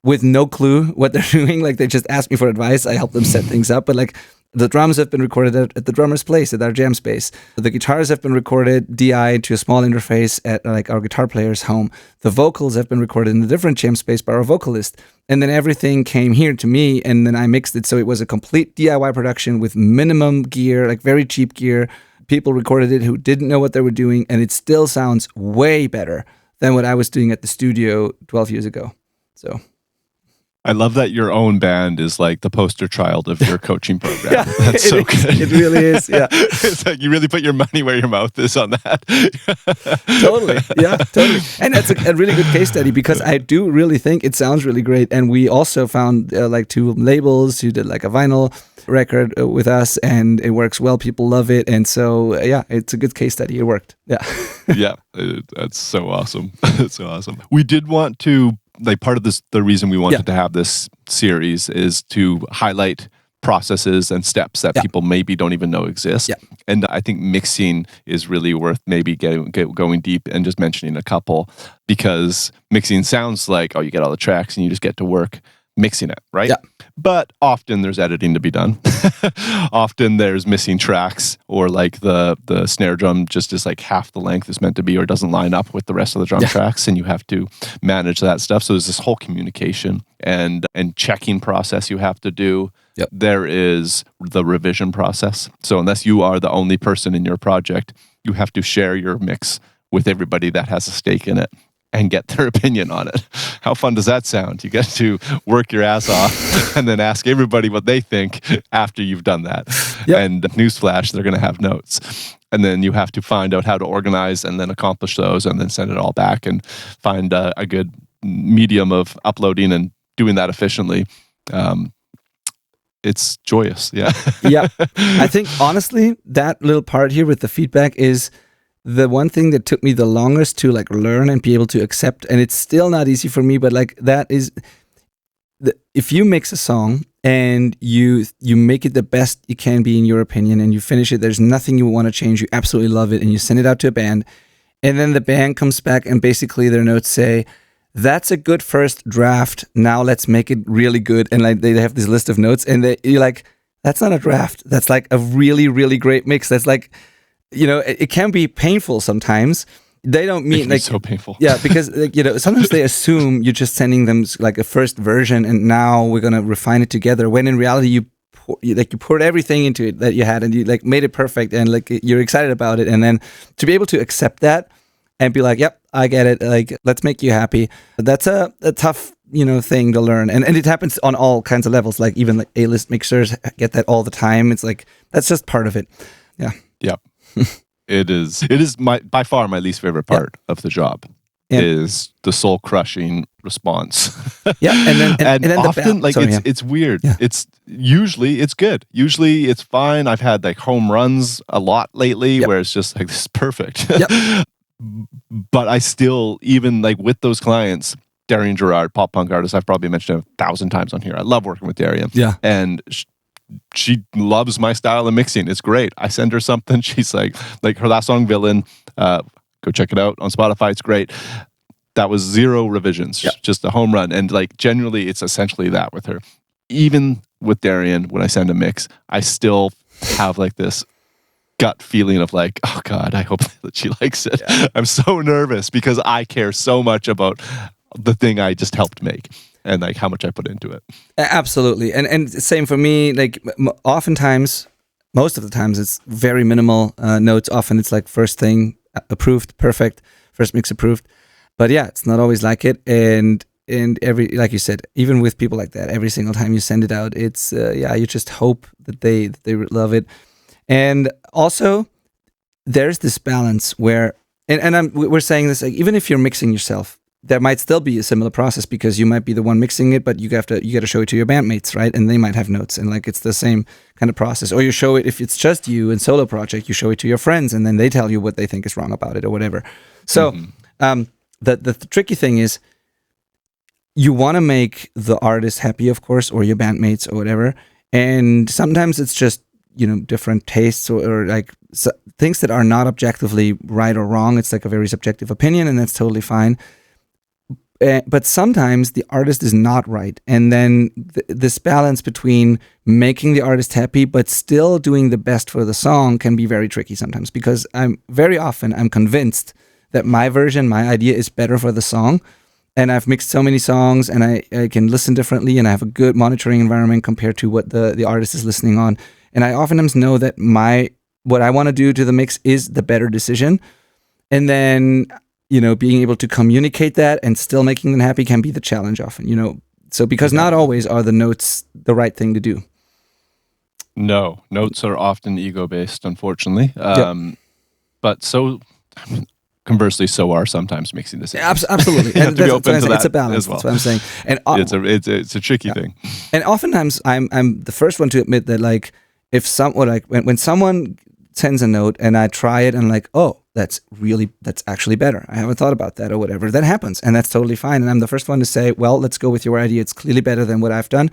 with no clue what they're doing. Like they just asked me for advice. I helped them set things up. But like the drums have been recorded at the drummer's place, at our jam space. The guitars have been recorded DI to a small interface at like our guitar player's home. The vocals have been recorded in a different jam space by our vocalist. And then everything came here to me, and then I mixed it. So it was a complete DIY production with minimum gear, like very cheap gear. People recorded it who didn't know what they were doing, and it still sounds way better than what I was doing at the studio 12 years ago. So I love that your own band is like the poster child of your coaching program. Yeah, that's so good. It really is. Yeah, it's like you really put your money where your mouth is on that. Totally. Yeah, totally. And that's a really good case study, because I do really think it sounds really great. And we also found like 2 labels who did like a vinyl record with us, and it works well. People love it, and so yeah, it's a good case study. It worked. Yeah. Yeah, that's so awesome. That's so awesome. We did want to. Like part of this, the reason we wanted to have this series is to highlight processes and steps that people maybe don't even know exist. Yeah. And I think mixing is really worth maybe going deep and just mentioning a couple, because mixing sounds like, oh, you get all the tracks and you just get to work mixing it, right? Yeah. But often there's editing to be done. Often there's missing tracks, or like the snare drum just is like half the length it's meant to be, or doesn't line up with the rest of the drum tracks, and you have to manage that stuff. So there's this whole communication and checking process you have to do. Yep. There is the revision process. So unless you are the only person in your project, you have to share your mix with everybody that has a stake in it and get their opinion on it. How fun does that sound? You get to work your ass off and then ask everybody what they think after you've done that. Yep. And newsflash, they're going to have notes. And then you have to find out how to organize and then accomplish those, and then send it all back and find a good medium of uploading and doing that efficiently. It's joyous. Yeah. Yeah. I think honestly, that little part here with the feedback is the one thing that took me the longest to like learn and be able to accept. And it's still not easy for me, but like that is if you mix a song and you make it the best you can be in your opinion, and you finish it, there's nothing you want to change, you absolutely love it, and you send it out to a band, and then the band comes back and basically their notes say, that's a good first draft, now let's make it really good. And like they have this list of notes, and you're like, that's not a draft, that's like a really, really great mix. That's like, you know, it can be painful sometimes. They don't mean like so painful. Yeah, because like, you know, sometimes they assume you're just sending them like a first version and now we're gonna refine it together. When in reality, you you poured everything into it that you had, and you like made it perfect, and like you're excited about it, and then to be able to accept that and be like, yep, I get it. Like, let's make you happy. That's a tough, thing to learn. And it happens on all kinds of levels. Like even like A-list mixers get that all the time. It's like, that's just part of it. Yeah. Yeah. It is by far my least favorite part of the job is the soul crushing response. Yeah. And then often it's weird. Yeah. It's good. Usually it's fine. I've had like home runs a lot lately where it's just like, this is perfect. Yep. But I still, even like with those clients, Darian Gerard, pop punk artist, I've probably mentioned 1,000 times on here. I love working with Darian. Yeah. And she loves my style of mixing. It's great. I send her something. She's like her last song, Villain, go check it out on Spotify. It's great. That was 0 revisions, just a home run. And like generally it's essentially that with her. Even with Darian, when I send a mix, I still have like this gut feeling of like, oh God, I hope that she likes it. Yeah. I'm so nervous because I care so much about the thing I just helped make and like how much I put into it. Absolutely. And same for me, like oftentimes, most of the times it's very minimal notes. Often it's like first thing approved, perfect, first mix approved. But yeah, it's not always like it. And every, like you said, even with people like that, every single time you send it out, it's, you just hope that they love it. And also, there's this balance where, we're saying this, like, even if you're mixing yourself, there might still be a similar process because you might be the one mixing it, but you got to show it to your bandmates, right? And they might have notes, and like it's the same kind of process. Or you show it if it's just you and solo project, you show it to your friends, and then they tell you what they think is wrong about it or whatever. So the tricky thing is, you want to make the artist happy, of course, or your bandmates or whatever. And sometimes it's just different tastes or like things that are not objectively right or wrong. It's like a very subjective opinion, and that's totally fine. But sometimes the artist is not right. And then this balance between making the artist happy, but still doing the best for the song can be very tricky sometimes, because I'm convinced that my version, my idea is better for the song. And I've mixed so many songs, and I can listen differently, and I have a good monitoring environment compared to what the artist is listening on. And I oftentimes know that what I want to do to the mix is the better decision. And then, being able to communicate that and still making them happy can be the challenge often, So because not always are the notes the right thing to do. No, notes are often ego-based, unfortunately. But so... Conversely, so are sometimes mixing decisions. Absolutely, and it's a balance. Well. That's what I'm saying. And it's a tricky thing. And oftentimes, I'm the first one to admit that, like, when someone sends a note and I try it and like, oh, that's actually better. I haven't thought about that or whatever. That happens, and that's totally fine. And I'm the first one to say, well, let's go with your idea. It's clearly better than what I've done.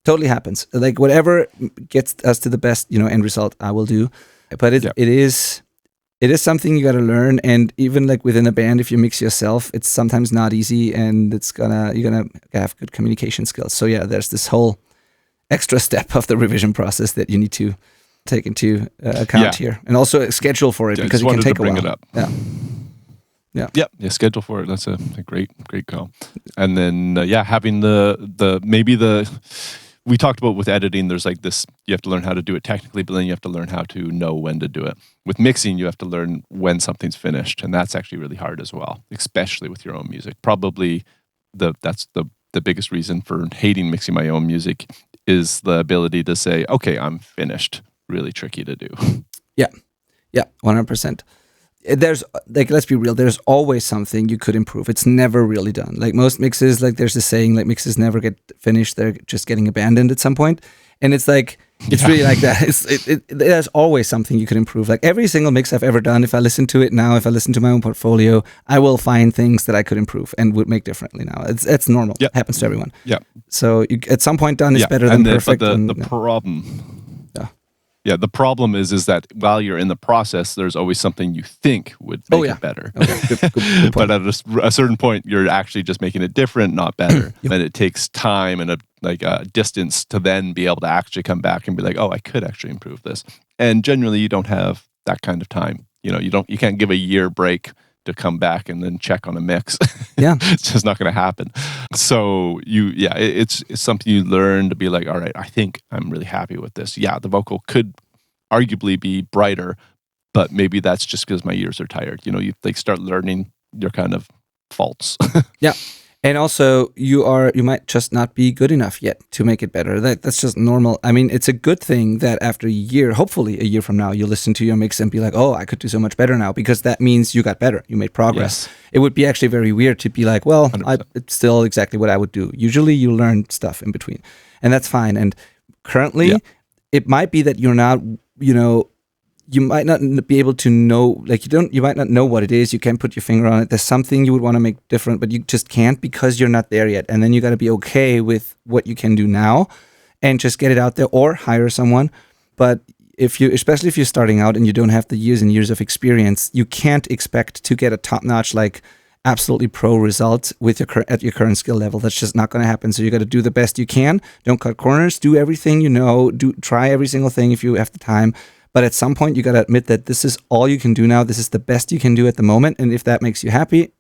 Totally happens. Like whatever gets us to the best, end result, I will do. But it is something you got to learn, and even like within a band, if you mix yourself, it's sometimes not easy, and you're gonna have good communication skills. So yeah, there's this whole extra step of the revision process that you need to take into account here, and also a schedule for it because it can take a while. It up. Yeah. Schedule for it. That's a great call. And then having we talked about with editing, there's like this, you have to learn how to do it technically, but then you have to learn how to know when to do it. With mixing, you have to learn when something's finished, and that's actually really hard as well, especially with your own music. Probably that's the biggest reason for hating mixing my own music is the ability to say, okay, I'm finished. Really tricky to do. Yeah, 100%. There's like, let's be real, there's always something you could improve. It's never really done. Like most mixes, like there's this saying, like mixes never get finished, they're just getting abandoned at some point. And it's like, it's really like that. There's always something you could improve. Like every single mix I've ever done, if I listen to it now, if I listen to my own portfolio, I will find things that I could improve and would make differently now. It's normal. It happens to everyone. Yeah. So at some point, done is better than perfect. But the problem... Yeah, the problem is that while you're in the process, there's always something you think would make it better. Okay. Good but at a certain point, you're actually just making it different, not better. And it takes time and a distance to then be able to actually come back and be like, oh, I could actually improve this. And generally, you don't have that kind of time. You can't give a year break to come back and then check on a mix. Yeah. It's just not going to happen. So it's something you learn to be like, all right, I think I'm really happy with this. Yeah, the vocal could arguably be brighter, but maybe that's just because my ears are tired. You know, you like start learning your kind of faults. Yeah. And also, you might just not be good enough yet to make it better. That's just normal. I mean, it's a good thing that after a year, hopefully a year from now, you listen to your mix and be like, oh, I could do so much better now, because that means you got better. You made progress. Yes. It would be actually very weird to be like, well, it's still exactly what I would do. Usually you learn stuff in between, and that's fine. And currently, it might be that you're not, you might not be able to know, you might not know what it is. You can't put your finger on it. There's something you would want to make different, but you just can't because you're not there yet. And then you got to be okay with what you can do now and just get it out there or hire someone. But especially if you're starting out and you don't have the years and years of experience, you can't expect to get a top-notch, absolutely pro result at your current skill level. That's just not going to happen. So you got to do the best you can. Don't cut corners. Do everything try every single thing if you have the time. But at some point, you got to admit that this is all you can do now. This is the best you can do at the moment. And if that makes you happy,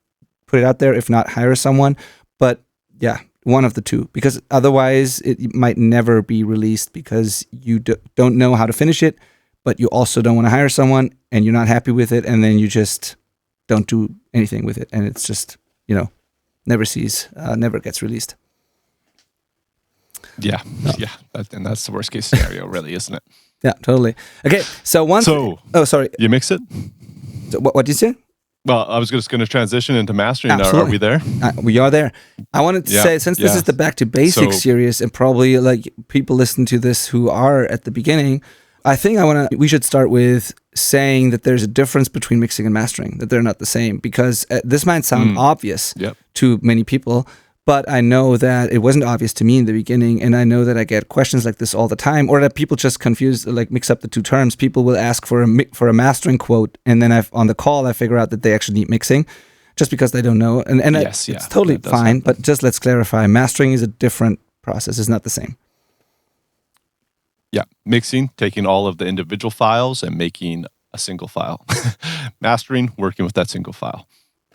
put it out there. If not, hire someone. But yeah, one of the two. Because otherwise, it might never be released because you don't know how to finish it, but you also don't want to hire someone and you're not happy with it. And then you just don't do anything with it. And it's just, never gets released. Yeah. Yeah. And that's the worst case scenario, really, isn't it? Yeah, totally. Okay, so sorry. You mix it? So what did you say? Well, I was just going to transition into mastering. Absolutely. Are we there? We are there. I wanted to say, since this is the Back to Basics series, and probably people listen to this who are at the beginning, I think we should start with saying that there's a difference between mixing and mastering, that they're not the same, because this might sound obvious to many people. But I know that it wasn't obvious to me in the beginning, and I know that I get questions like this all the time, or that people just mix up the two terms. People will ask for a mastering quote, and then on the call I figure out that they actually need mixing, just because they don't know. And it's totally fine. But just let's clarify: mastering is a different process; it's not the same. Yeah, mixing, taking all of the individual files and making a single file. Mastering, working with that single file.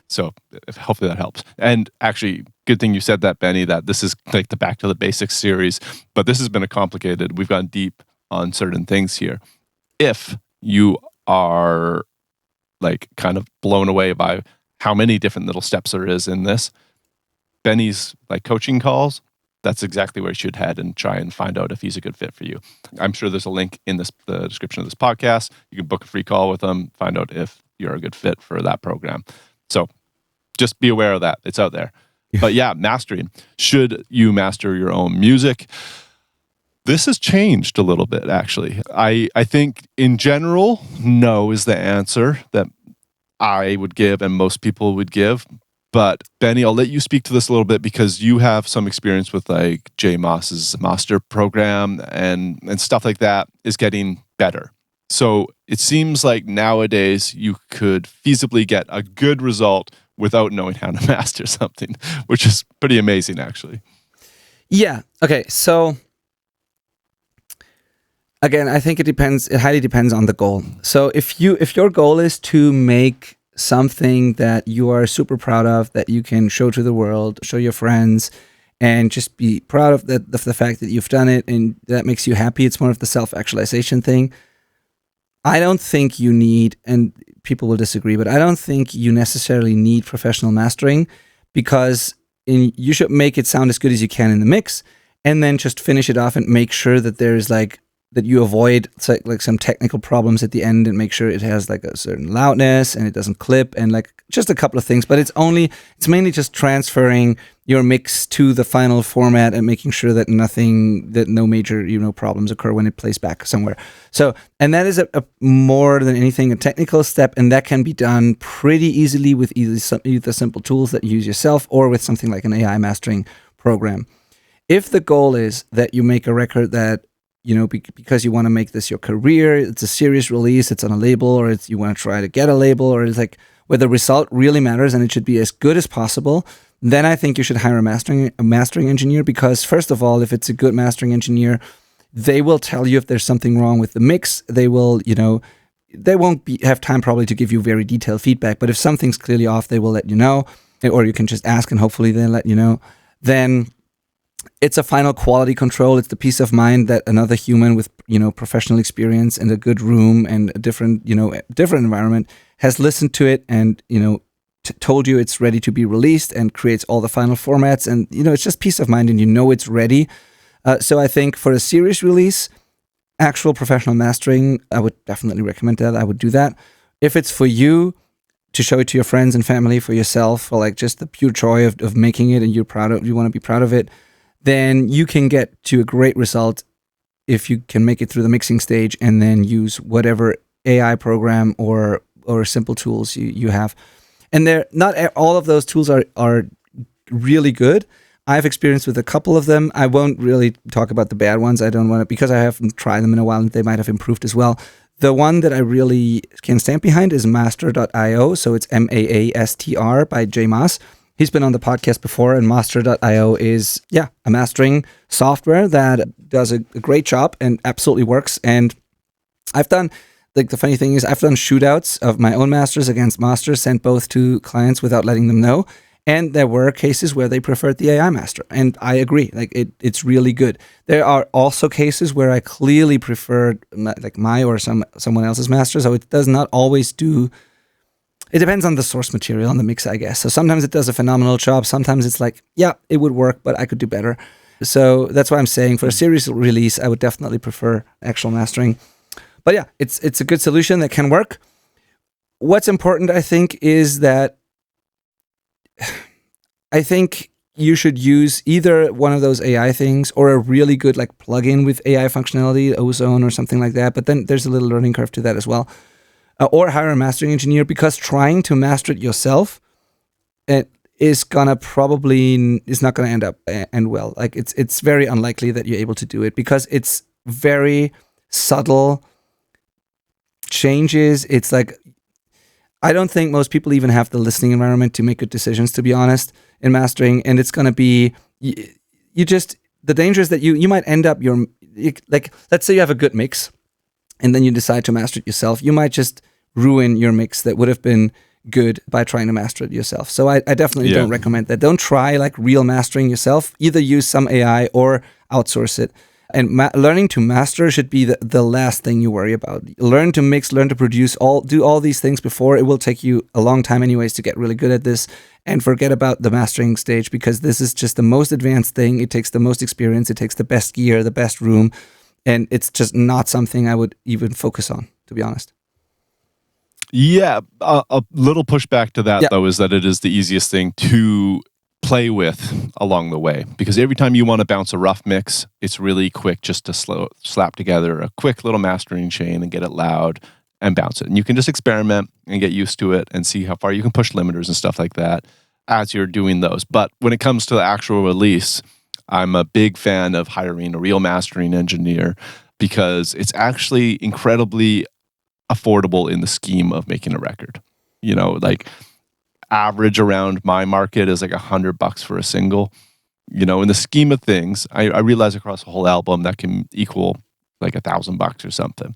So hopefully that helps. And actually, good thing you said that, Benny, that this is like the Back to the Basics series, but this has been we've gone deep on certain things here. If you are kind of blown away by how many different little steps there is in this, Benny's coaching calls, that's exactly where you should head and try and find out if he's a good fit for you. I'm sure there's a link in the description of this podcast. You can book a free call with him, find out if you're a good fit for that program. So just be aware of that. It's out there. But yeah, mastering. Should you master your own music? This has changed a little bit, actually. I think in general, no is the answer that I would give and most people would give. But Benny, I'll let you speak to this a little bit because you have some experience with Jay Moss's master program and stuff like that is getting better. So it seems like nowadays you could feasibly get a good result without knowing how to master something, which is pretty amazing, actually. Yeah. Okay. So again, I think it depends. It highly depends on the goal. So if your goal is to make something that you are super proud of, that you can show to the world, show your friends, and just be proud of the fact that you've done it, and that makes you happy. It's more of the self-actualization thing. I don't think you need, and people will disagree, but I don't think you necessarily need professional mastering, because you should make it sound as good as you can in the mix, and then just finish it off and make sure that there's that you avoid some technical problems at the end, and make sure it has a certain loudness and it doesn't clip, and just a couple of things. But it's mainly just transferring your mix to the final format and making sure that no major problems occur when it plays back somewhere. So, and that is a more than anything a technical step, and that can be done pretty easily with either simple tools that you use yourself or with something like an AI mastering program. If the goal is that you make a record that because you want to make this your career, it's a serious release, it's on a label, or you want to try to get a label, or it's where the result really matters and it should be as good as possible, then I think you should hire a mastering engineer, because first of all, if it's a good mastering engineer, they will tell you if there's something wrong with the mix. They will, they won't have time probably to give you very detailed feedback, but if something's clearly off, they will let you know, or you can just ask and hopefully they'll let you know. Then it's a final quality control. It's the peace of mind that another human with, professional experience and a good room and a different environment has listened to it and, told you it's ready to be released and creates all the final formats. And, it's just peace of mind and it's ready. So I think for a series release, actual professional mastering, I would definitely recommend that. I would do that. If it's for you to show it to your friends and family, for yourself, for like just the pure joy of making it and you want to be proud of it, then you can get to a great result if you can make it through the mixing stage and then use whatever AI program or simple tools you have. And not all of those tools are really good. I've experienced with a couple of them. I won't really talk about the bad ones. I don't want to, because I haven't tried them in a while and they might have improved as well. The one that I really can stand behind is master.io. So it's MAASTR by Jay Maas. He's been on the podcast before, and master.io is, a mastering software that does a great job and absolutely works. And I've done, the funny thing is, I've done shootouts of my own masters against masters, sent both to clients without letting them know. And there were cases where they preferred the AI master. And I agree, it's really good. There are also cases where I clearly preferred my or someone else's master. So it does not always do. It depends on the source material on the mix, I guess. So sometimes it does a phenomenal job. Sometimes it's like, it would work, but I could do better. So that's why I'm saying for a series release, I would definitely prefer actual mastering. But it's a good solution that can work. What's important, I think, is that I think you should use either one of those AI things or a really good plugin with AI functionality, Ozone or something like that. But then there's a little learning curve to that as well. Or hire a mastering engineer, because trying to master it yourself is not going to end well. It's very unlikely that you're able to do it because it's very subtle changes. It's I don't think most people even have the listening environment to make good decisions, to be honest, in mastering. And it's going to be, the danger is that you might end up let's say you have a good mix and then you decide to master it yourself. You might just ruin your mix that would have been good by trying to master it yourself. So I definitely don't recommend that. Don't try real mastering yourself. Either use some AI or outsource it. And learning to master should be the last thing you worry about. Learn to mix, learn to produce, do all these things before. It will take you a long time anyways to get really good at this, and forget about the mastering stage, because this is just the most advanced thing. It takes the most experience. It takes the best gear, the best room, and it's just not something I would even focus on, to be honest. Yeah, a little pushback to that, though, is that it is the easiest thing to play with along the way, because every time you want to bounce a rough mix, it's really quick just to slap together a quick little mastering chain and get it loud and bounce it. And you can just experiment and get used to it and see how far you can push limiters and stuff like that as you're doing those. But when it comes to the actual release, I'm a big fan of hiring a real mastering engineer, because it's actually incredibly affordable in the scheme of making a record. Average around my market is $100 for a single. In the scheme of things, I realize across a whole album that can equal $1,000 or something.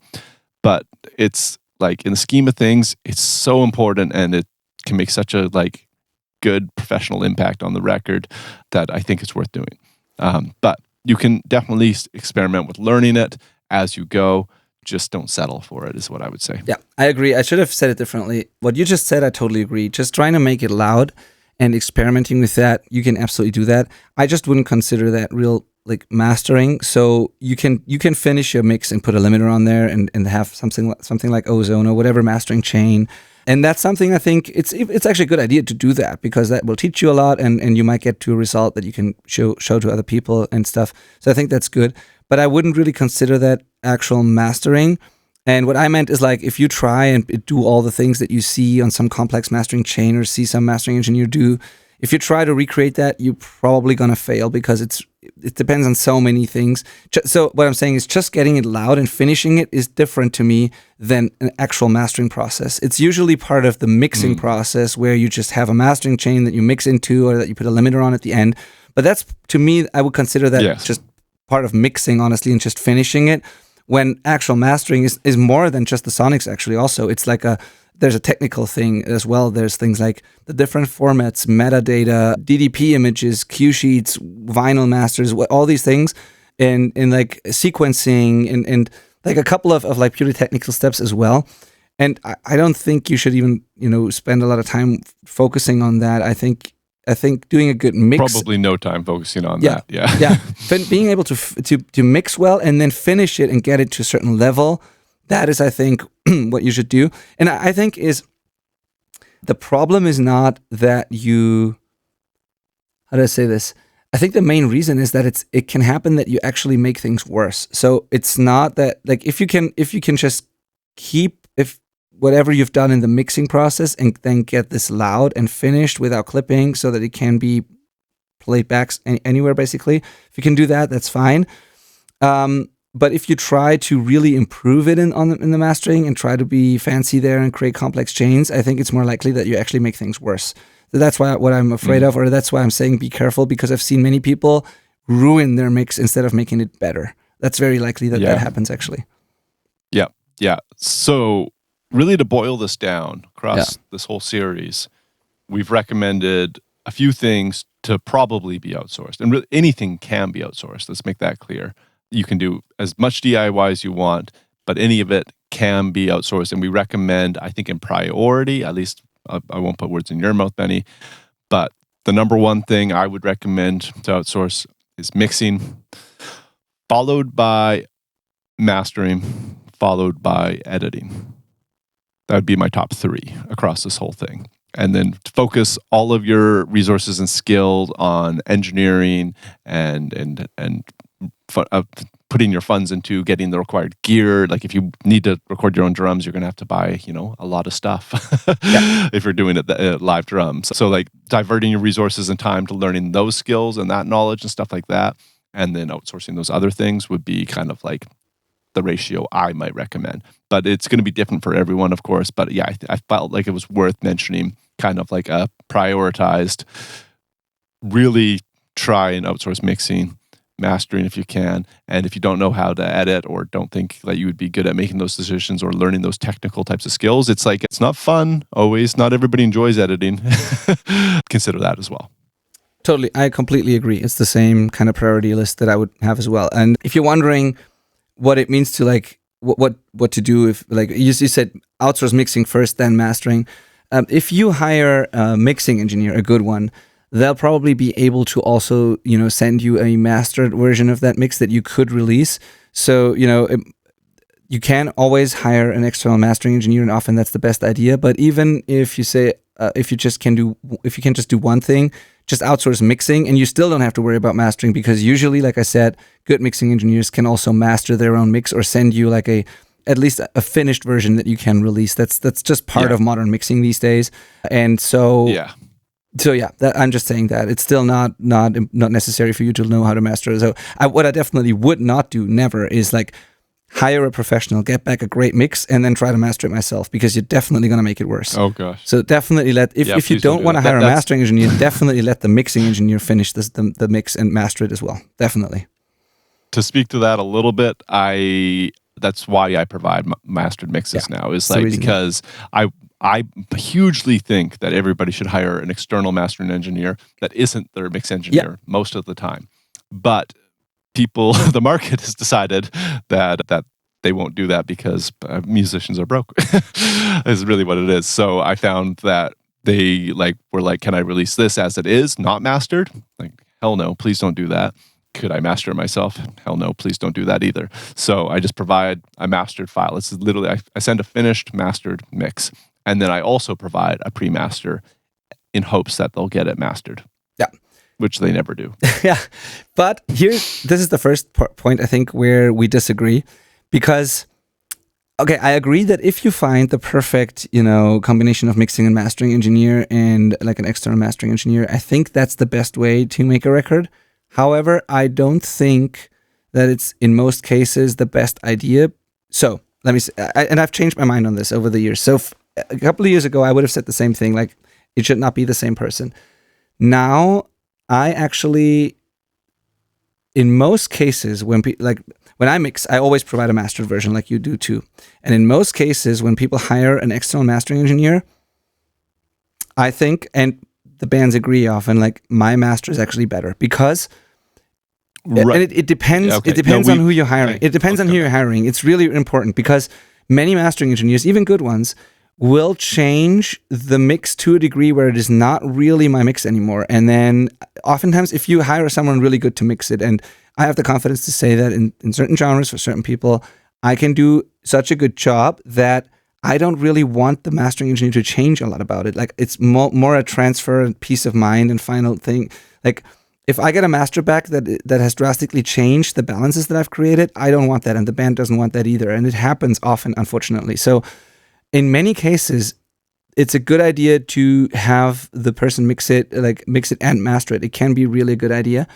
But it's in the scheme of things, it's so important, and it can make such a good professional impact on the record that I think it's worth doing. But you can definitely experiment with learning it as you go. Just don't settle for it, is what I would say. Yeah, I agree. I should have said it differently. What you just said, I totally agree. Just trying to make it loud and experimenting with that, you can absolutely do that. I just wouldn't consider that real mastering. So you can finish your mix and put a limiter on there and have something like Ozone or whatever mastering chain. And that's something I think it's actually a good idea to do that, because that will teach you a lot, and you might get to a result that you can show to other people and stuff. So I think that's good. But I wouldn't really consider that actual mastering. And what I meant is if you try and do all the things that you see on some complex mastering chain or see some mastering engineer do, if you try to recreate that, you're probably going to fail, because it depends on so many things. So what I'm saying is just getting it loud and finishing it is different to me than an actual mastering process. It's usually part of the mixing process, where you just have a mastering chain that you mix into, or that you put a limiter on at the end. But that's, to me, I would consider that just part of mixing, honestly, and just finishing it. when actual mastering is more than just the sonics. Actually, also it's like there's a technical thing as well. There's things like the different formats, metadata, DDP images, cue sheets, vinyl masters, all these things, and like sequencing and like a couple of like purely technical steps as well. And I don't think you should even, spend a lot of time focusing on that. I think doing a good mix. Probably no time focusing on that. Yeah. Yeah. Being able to mix well and then finish it and get it to a certain level, that is, I think, what you should do. And I think the problem is not that you, how do I say this? I think the main reason is that it can happen that you actually make things worse. So it's not that, like, if you can just keep whatever you've done in the mixing process and then get this loud and finished without clipping so that it can be played back anywhere, basically. If you can do that, that's fine. But if you try to really improve it in the mastering and try to be fancy there and create complex chains, I think it's more likely that you actually make things worse. So that's what I'm afraid of, or that's why I'm saying be careful, because I've seen many people ruin their mix instead of making it better. That's very likely that happens, actually. Yeah. So really, to boil this down across this whole series, we've recommended a few things to probably be outsourced. And really, anything can be outsourced. Let's make that clear. You can do as much DIY as you want, but any of it can be outsourced. And we recommend, I think in priority, at least I won't put words in your mouth, Benny, but the number one thing I would recommend to outsource is mixing, followed by mastering, followed by editing. That would be my top 3 across this whole thing. And then focus all of your resources and skill on engineering and putting your funds into getting the required gear. Like if you need to record your own drums, you're going to have to buy, a lot of stuff if you're doing it live drums. So like diverting your resources and time to learning those skills and that knowledge and stuff like that, and then outsourcing those other things would be kind of like the ratio I might recommend. But it's going to be different for everyone, of course. But yeah, I felt like it was worth mentioning, kind of like a prioritized, really try and outsource mixing, mastering if you can. And if you don't know how to edit or don't think that you would be good at making those decisions or learning those technical types of skills, it's like, it's not fun always. Not everybody enjoys editing. Consider that as well. Totally. I completely agree. It's the same kind of priority list that I would have as well. And if you're wondering what it means to like, what to do if, like you said, outsource mixing first, then mastering. If you hire a mixing engineer, a good one, they'll probably be able to also, send you a mastered version of that mix that you could release. So, you can always hire an external mastering engineer, and often that's the best idea. But even if you say, if you can just do one thing, just outsource mixing, and you still don't have to worry about mastering, because usually, like I said, good mixing engineers can also master their own mix or send you like at least a finished version that you can release. That's just part of modern mixing these days. And so I'm just saying that it's still not necessary for you to know how to master. So what I definitely would not do, never, is like hire a professional, get back a great mix, and then try to master it myself, because you're definitely going to make it worse. Oh gosh. So definitely if you don't want to hire a mastering engineer, definitely let the mixing engineer finish the mix and master it as well. Definitely. To speak to that a little bit, that's why I provide mastered mixes now. Is like because I hugely think that everybody should hire an external mastering engineer that isn't their mix engineer most of the time. But the market has decided that they won't do that because musicians are broke. Is really what it is. So I found that they were like, can I release this as it is, not mastered? Like, hell no, please don't do that. Could I master it myself? Hell no, please don't do that either. So I just provide a mastered file. It's literally, I send a finished mastered mix. And then I also provide a pre-master in hopes that they'll get it mastered. Yeah. Which they never do. Yeah. But this is the first point, I think, where we disagree. Because, okay, I agree that if you find the perfect, combination of mixing and mastering engineer and like an external mastering engineer, I think that's the best way to make a record. However, I don't think that it's in most cases the best idea. So let me say, and I've changed my mind on this over the years. So a couple of years ago, I would have said the same thing, like it should not be the same person. Now, I actually, in most cases, when when I mix, I always provide a mastered version like you do too. And in most cases, when people hire an external mastering engineer, I think, and the bands agree often, like my master is actually better because and it depends. Okay. It depends on who you're hiring. It depends on who you're hiring. It's really important because many mastering engineers, even good ones, will change the mix to a degree where it is not really my mix anymore. And then oftentimes if you hire someone really good to mix it, and I have the confidence to say that in certain genres for certain people, I can do such a good job that I don't really want the mastering engineer to change a lot about it. Like it's more a transfer and peace of mind and final thing. Like if I get a master back that has drastically changed the balances that I've created, I don't want that, and the band doesn't want that either. And it happens often, unfortunately. So in many cases, it's a good idea to have the person mix it and master it. It can be really a good idea,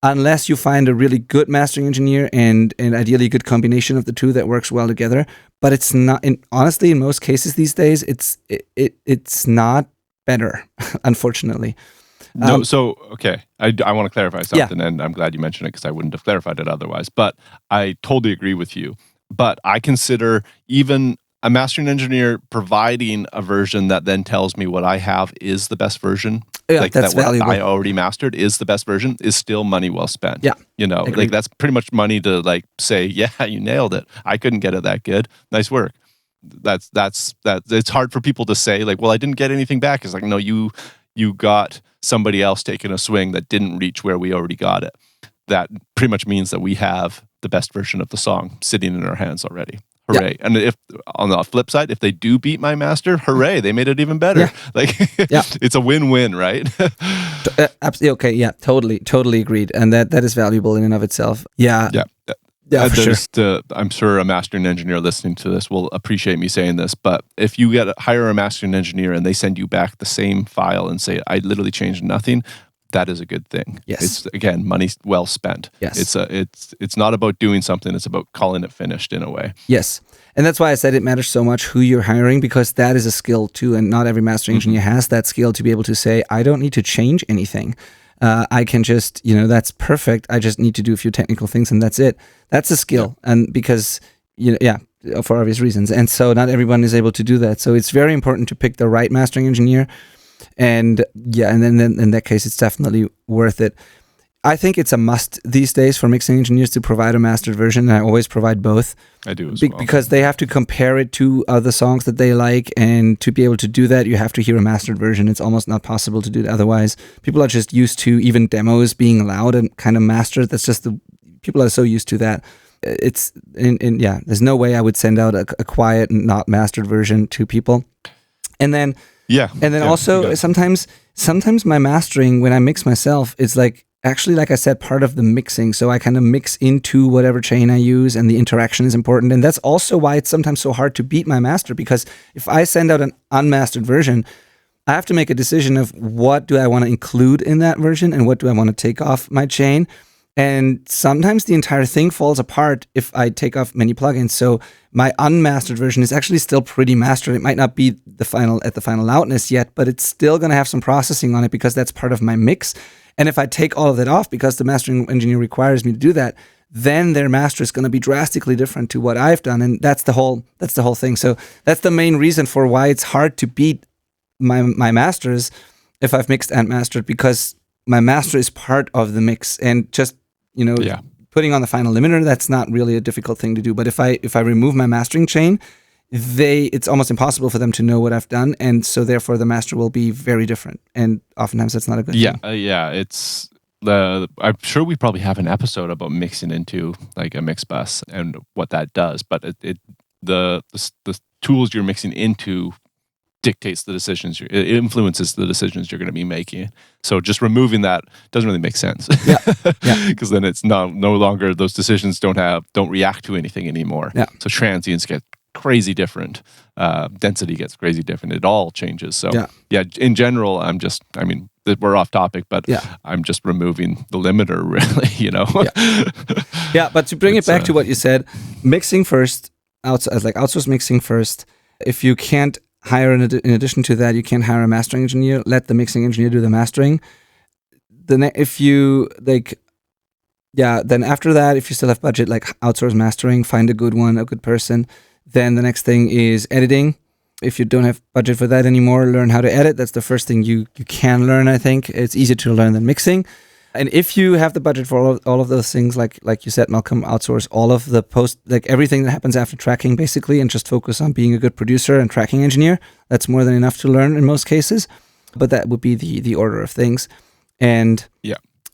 unless you find a really good mastering engineer and ideally a good combination of the two that works well together. But it's not. Honestly, in most cases these days, it's not better, unfortunately. No, so, okay, I want to clarify something, and I'm glad you mentioned it because I wouldn't have clarified it otherwise. But I totally agree with you. But I consider even a mastering engineer providing a version that then tells me what I have is the best version. Yeah, like that's that valuable. what I already mastered is the best version is still money well spent. Yeah, Agreed. Like that's pretty much money to like say, yeah, you nailed it. I couldn't get it that good. Nice work. That's it's hard for people to say like, well, I didn't get anything back. It's like, no, you got somebody else taking a swing that didn't reach where we already got it. That pretty much means that we have the best version of the song sitting in our hands already. Hooray. Yeah. And if on the flip side, if they do beat my master, hooray, they made it even better. Yeah. Like it's a win-win, right? Absolutely. Okay. Yeah, totally agreed. And that is valuable in and of itself. Yeah. Yeah, for sure. I'm sure a mastering engineer listening to this will appreciate me saying this, but if you hire a mastering engineer and they send you back the same file and say, I literally changed nothing, that is a good thing. Yes. It's, again, money well spent. Yes. It's not about doing something, it's about calling it finished in a way. Yes. And that's why I said it matters so much who you're hiring, because that is a skill too, and not every mastering engineer has that skill to be able to say, I don't need to change anything. I can just, that's perfect. I just need to do a few technical things and that's it. That's a skill. Yeah. And because, for obvious reasons. And so not everyone is able to do that. So it's very important to pick the right mastering engineer. And and then in that case, it's definitely worth it. I think it's a must these days for mixing engineers to provide a mastered version. And I always provide both. I do as well. Because they have to compare it to other songs that they like. And to be able to do that, you have to hear a mastered version. It's almost not possible to do it otherwise. People are just used to even demos being loud and kind of mastered. That's just people are so used to that. It's, there's no way I would send out a quiet and not mastered version to people. And then, also sometimes my mastering, when I mix myself, it's actually, like I said, part of the mixing. So I kind of mix into whatever chain I use, and the interaction is important. And that's also why it's sometimes so hard to beat my master, because if I send out an unmastered version, I have to make a decision of what do I want to include in that version and what do I want to take off my chain. And sometimes the entire thing falls apart if I take off many plugins. So my unmastered version is actually still pretty mastered. It might not be at the final loudness yet, but it's still going to have some processing on it because that's part of my mix. And if I take all of that off because the mastering engineer requires me to do that, then their master is going to be drastically different to what I've done. And that's the whole thing. So that's the main reason for why it's hard to beat my masters if I've mixed and mastered, because my master is part of the mix. And just putting on the final limiter, that's not really a difficult thing to do. But if I remove my mastering chain, it's almost impossible for them to know what I've done, and so therefore the master will be very different. And oftentimes that's not a good thing. It's I'm sure we probably have an episode about mixing into like a mix bus and what that does. But the tools you're mixing into dictates the decisions. It influences the decisions you're going to be making. So just removing that doesn't really make sense. Because then it's no longer, those decisions don't react to anything anymore. Yeah. So transients get crazy different. Density gets crazy different. It all changes. So in general, we're off topic, but I'm just removing the limiter, really. But to bring it back to what you said, mixing first, outsource mixing first. If you can't hire, in addition to that, you can't hire a mastering engineer. Let the mixing engineer do the mastering. If you then after that, if you still have budget, like outsource mastering, find a good one, a good person. Then the next thing is editing. If you don't have budget for that anymore, learn how to edit. That's the first thing you can learn, I think. It's easier to learn than mixing. And if you have the budget for all of those things, like you said, Malcolm, outsource all of the like everything that happens after tracking, basically, and just focus on being a good producer and tracking engineer. That's more than enough to learn in most cases. But that would be the order of things. And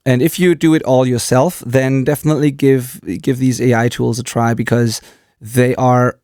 if you do it all yourself, then definitely give these AI tools a try, because they are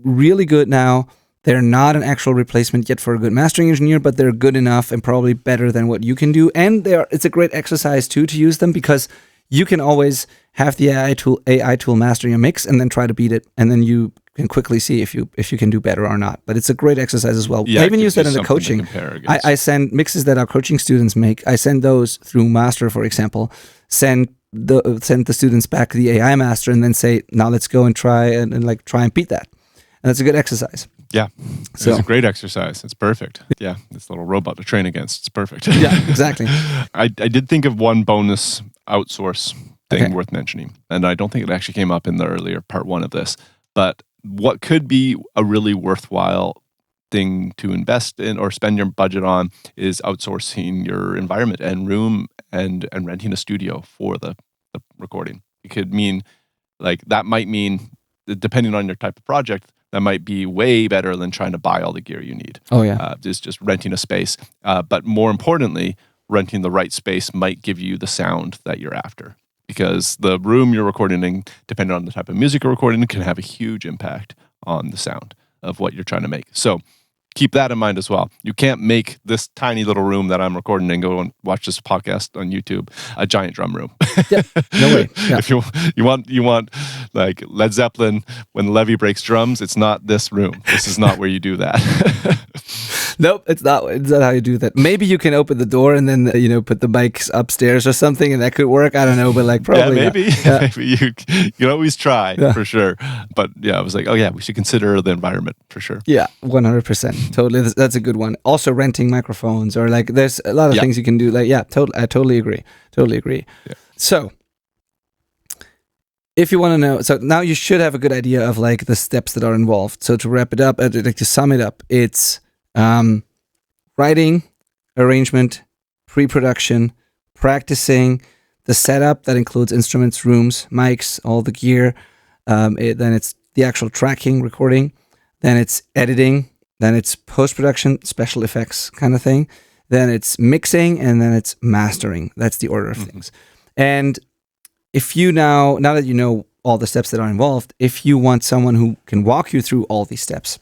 really good now. They're not an actual replacement yet for a good mastering engineer, but they're good enough and probably better than what you can do. And it's a great exercise too to use them, because you can always have the AI tool mastering a mix and then try to beat it, and then you can quickly see if you can do better or not. But it's a great exexercise as well. Yeah, I even use that in the coaching. I send mixes that our coaching students make. I send those through Master, for example. Send the students back the AI master, and then say, now let's go and try and beat that. And that's a good exercise. Yeah, it's a great exercise. It's perfect. Yeah, this little robot to train against. It's perfect. Yeah, exactly. I did think of one bonus outsource thing worth mentioning, and I don't think it actually came up in the earlier part one of this, but what could be a really worthwhile thing to invest in or spend your budget on is outsourcing your environment and room and renting a studio for the recording. It could mean, that might mean, depending on your type of project, that might be way better than trying to buy all the gear you need. Oh, yeah. Just renting a space. But more importantly, renting the right space might give you the sound that you're after. Because the room you're recording in, depending on the type of music you're recording, can have a huge impact on the sound of what you're trying to make. So keep that in mind as well. You can't make this tiny little room that I'm recording and go and watch this podcast on YouTube a giant drum room. Yeah, no way. Yeah. If you want like Led Zeppelin when Levy breaks drums, it's not this room. This is not where you do that. Nope, it's not how you do that. Maybe you can open the door and then put the mics upstairs or something, and that could work. I don't know, but probably maybe. Yeah. Maybe you can always try for sure. But I was like, we should consider the environment for sure. Yeah, 100%. Totally, that's a good one. Also, renting microphones or there's a lot of things you can do. I totally agree. Yeah. So, if you want to know, so now you should have a good idea of the steps that are involved. So to wrap it up, to sum it up, it's writing, arrangement, pre-production, practicing, the setup that includes instruments, rooms, mics, all the gear. Then it's the actual tracking, recording. Then it's editing. Then it's post-production, special effects kind of thing. Then it's mixing, and then it's mastering. That's the order of things. And if you now that you know all the steps that are involved, if you want someone who can walk you through all these steps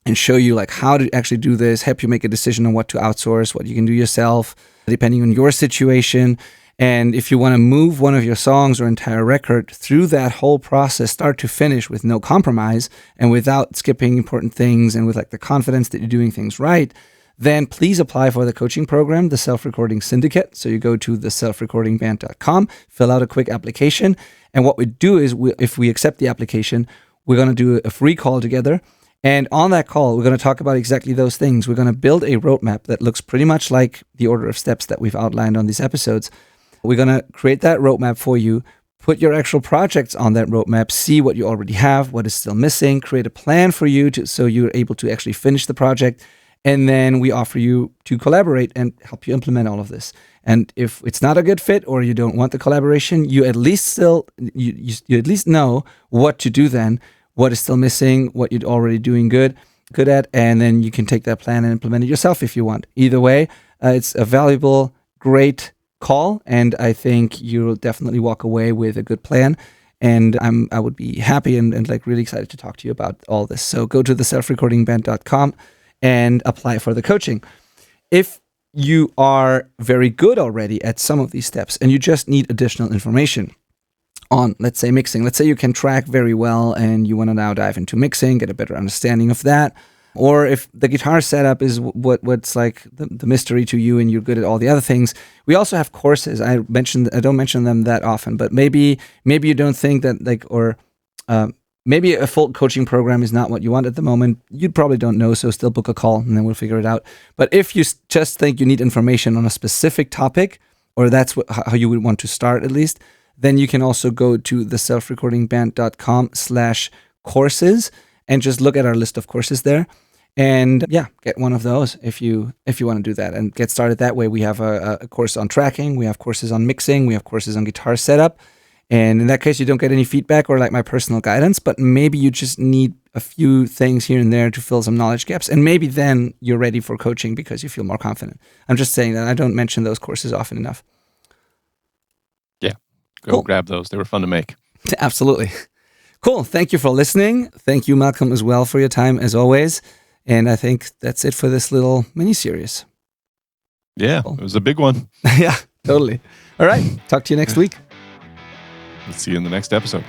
and show you how to actually do this, help you make a decision on what to outsource, what you can do yourself, depending on your situation. And if you want to move one of your songs or entire record through that whole process, start to finish with no compromise and without skipping important things and with the confidence that you're doing things right, then please apply for the coaching program, the Self-Recording Syndicate. So you go to the selfrecordingband.com, fill out a quick application. And what we do is, if we accept the application, we're going to do a free call together. And on that call, we're going to talk about exactly those things. We're going to build a roadmap that looks pretty much like the order of steps that we've outlined on these episodes. We're going to create that roadmap for you, put your actual projects on that roadmap, see what you already have, what is still missing, create a plan for you so you're able to actually finish the project. And then we offer you to collaborate and help you implement all of this. And if it's not a good fit or you don't want the collaboration, you at least you at least know what to do then, what is still missing, what you're already doing good at, and then you can take that plan and implement it yourself if you want. Either way, it's a valuable, great call, and I think you'll definitely walk away with a good plan. And I would be happy and really excited to talk to you about all this. So go to the selfrecordingband.com and apply for the coaching. If you are very good already at some of these steps and you just need additional information on, let's say, mixing. Let's say you can track very well and you want to now dive into mixing, get a better understanding of that. Or if the guitar setup is what's the mystery to you and you're good at all the other things. We also have courses. I don't mention them that often, but maybe you don't think that maybe a full coaching program is not what you want at the moment. You probably don't know, so still book a call and then we'll figure it out. But if you just think you need information on a specific topic, or that's how you would want to start at least, then you can also go to the selfrecordingband.com/courses and just look at our list of courses there. And yeah, get one of those if you want to do that and get started that way. We have a course on tracking, we have courses on mixing, we have courses on guitar setup. And in that case, you don't get any feedback or like my personal guidance, but maybe you just need a few things here and there to fill some knowledge gaps. And maybe then you're ready for coaching because you feel more confident. I'm just saying that I don't mention those courses often enough. Yeah, go grab those. They were fun to make. Absolutely. Cool. Thank you for listening. Thank you, Malcolm, as well, for your time as always. And I think that's it for this little mini-series. Yeah, cool. It was a big one. Yeah, totally. All right. Talk to you next week. Let's see you in the next episode.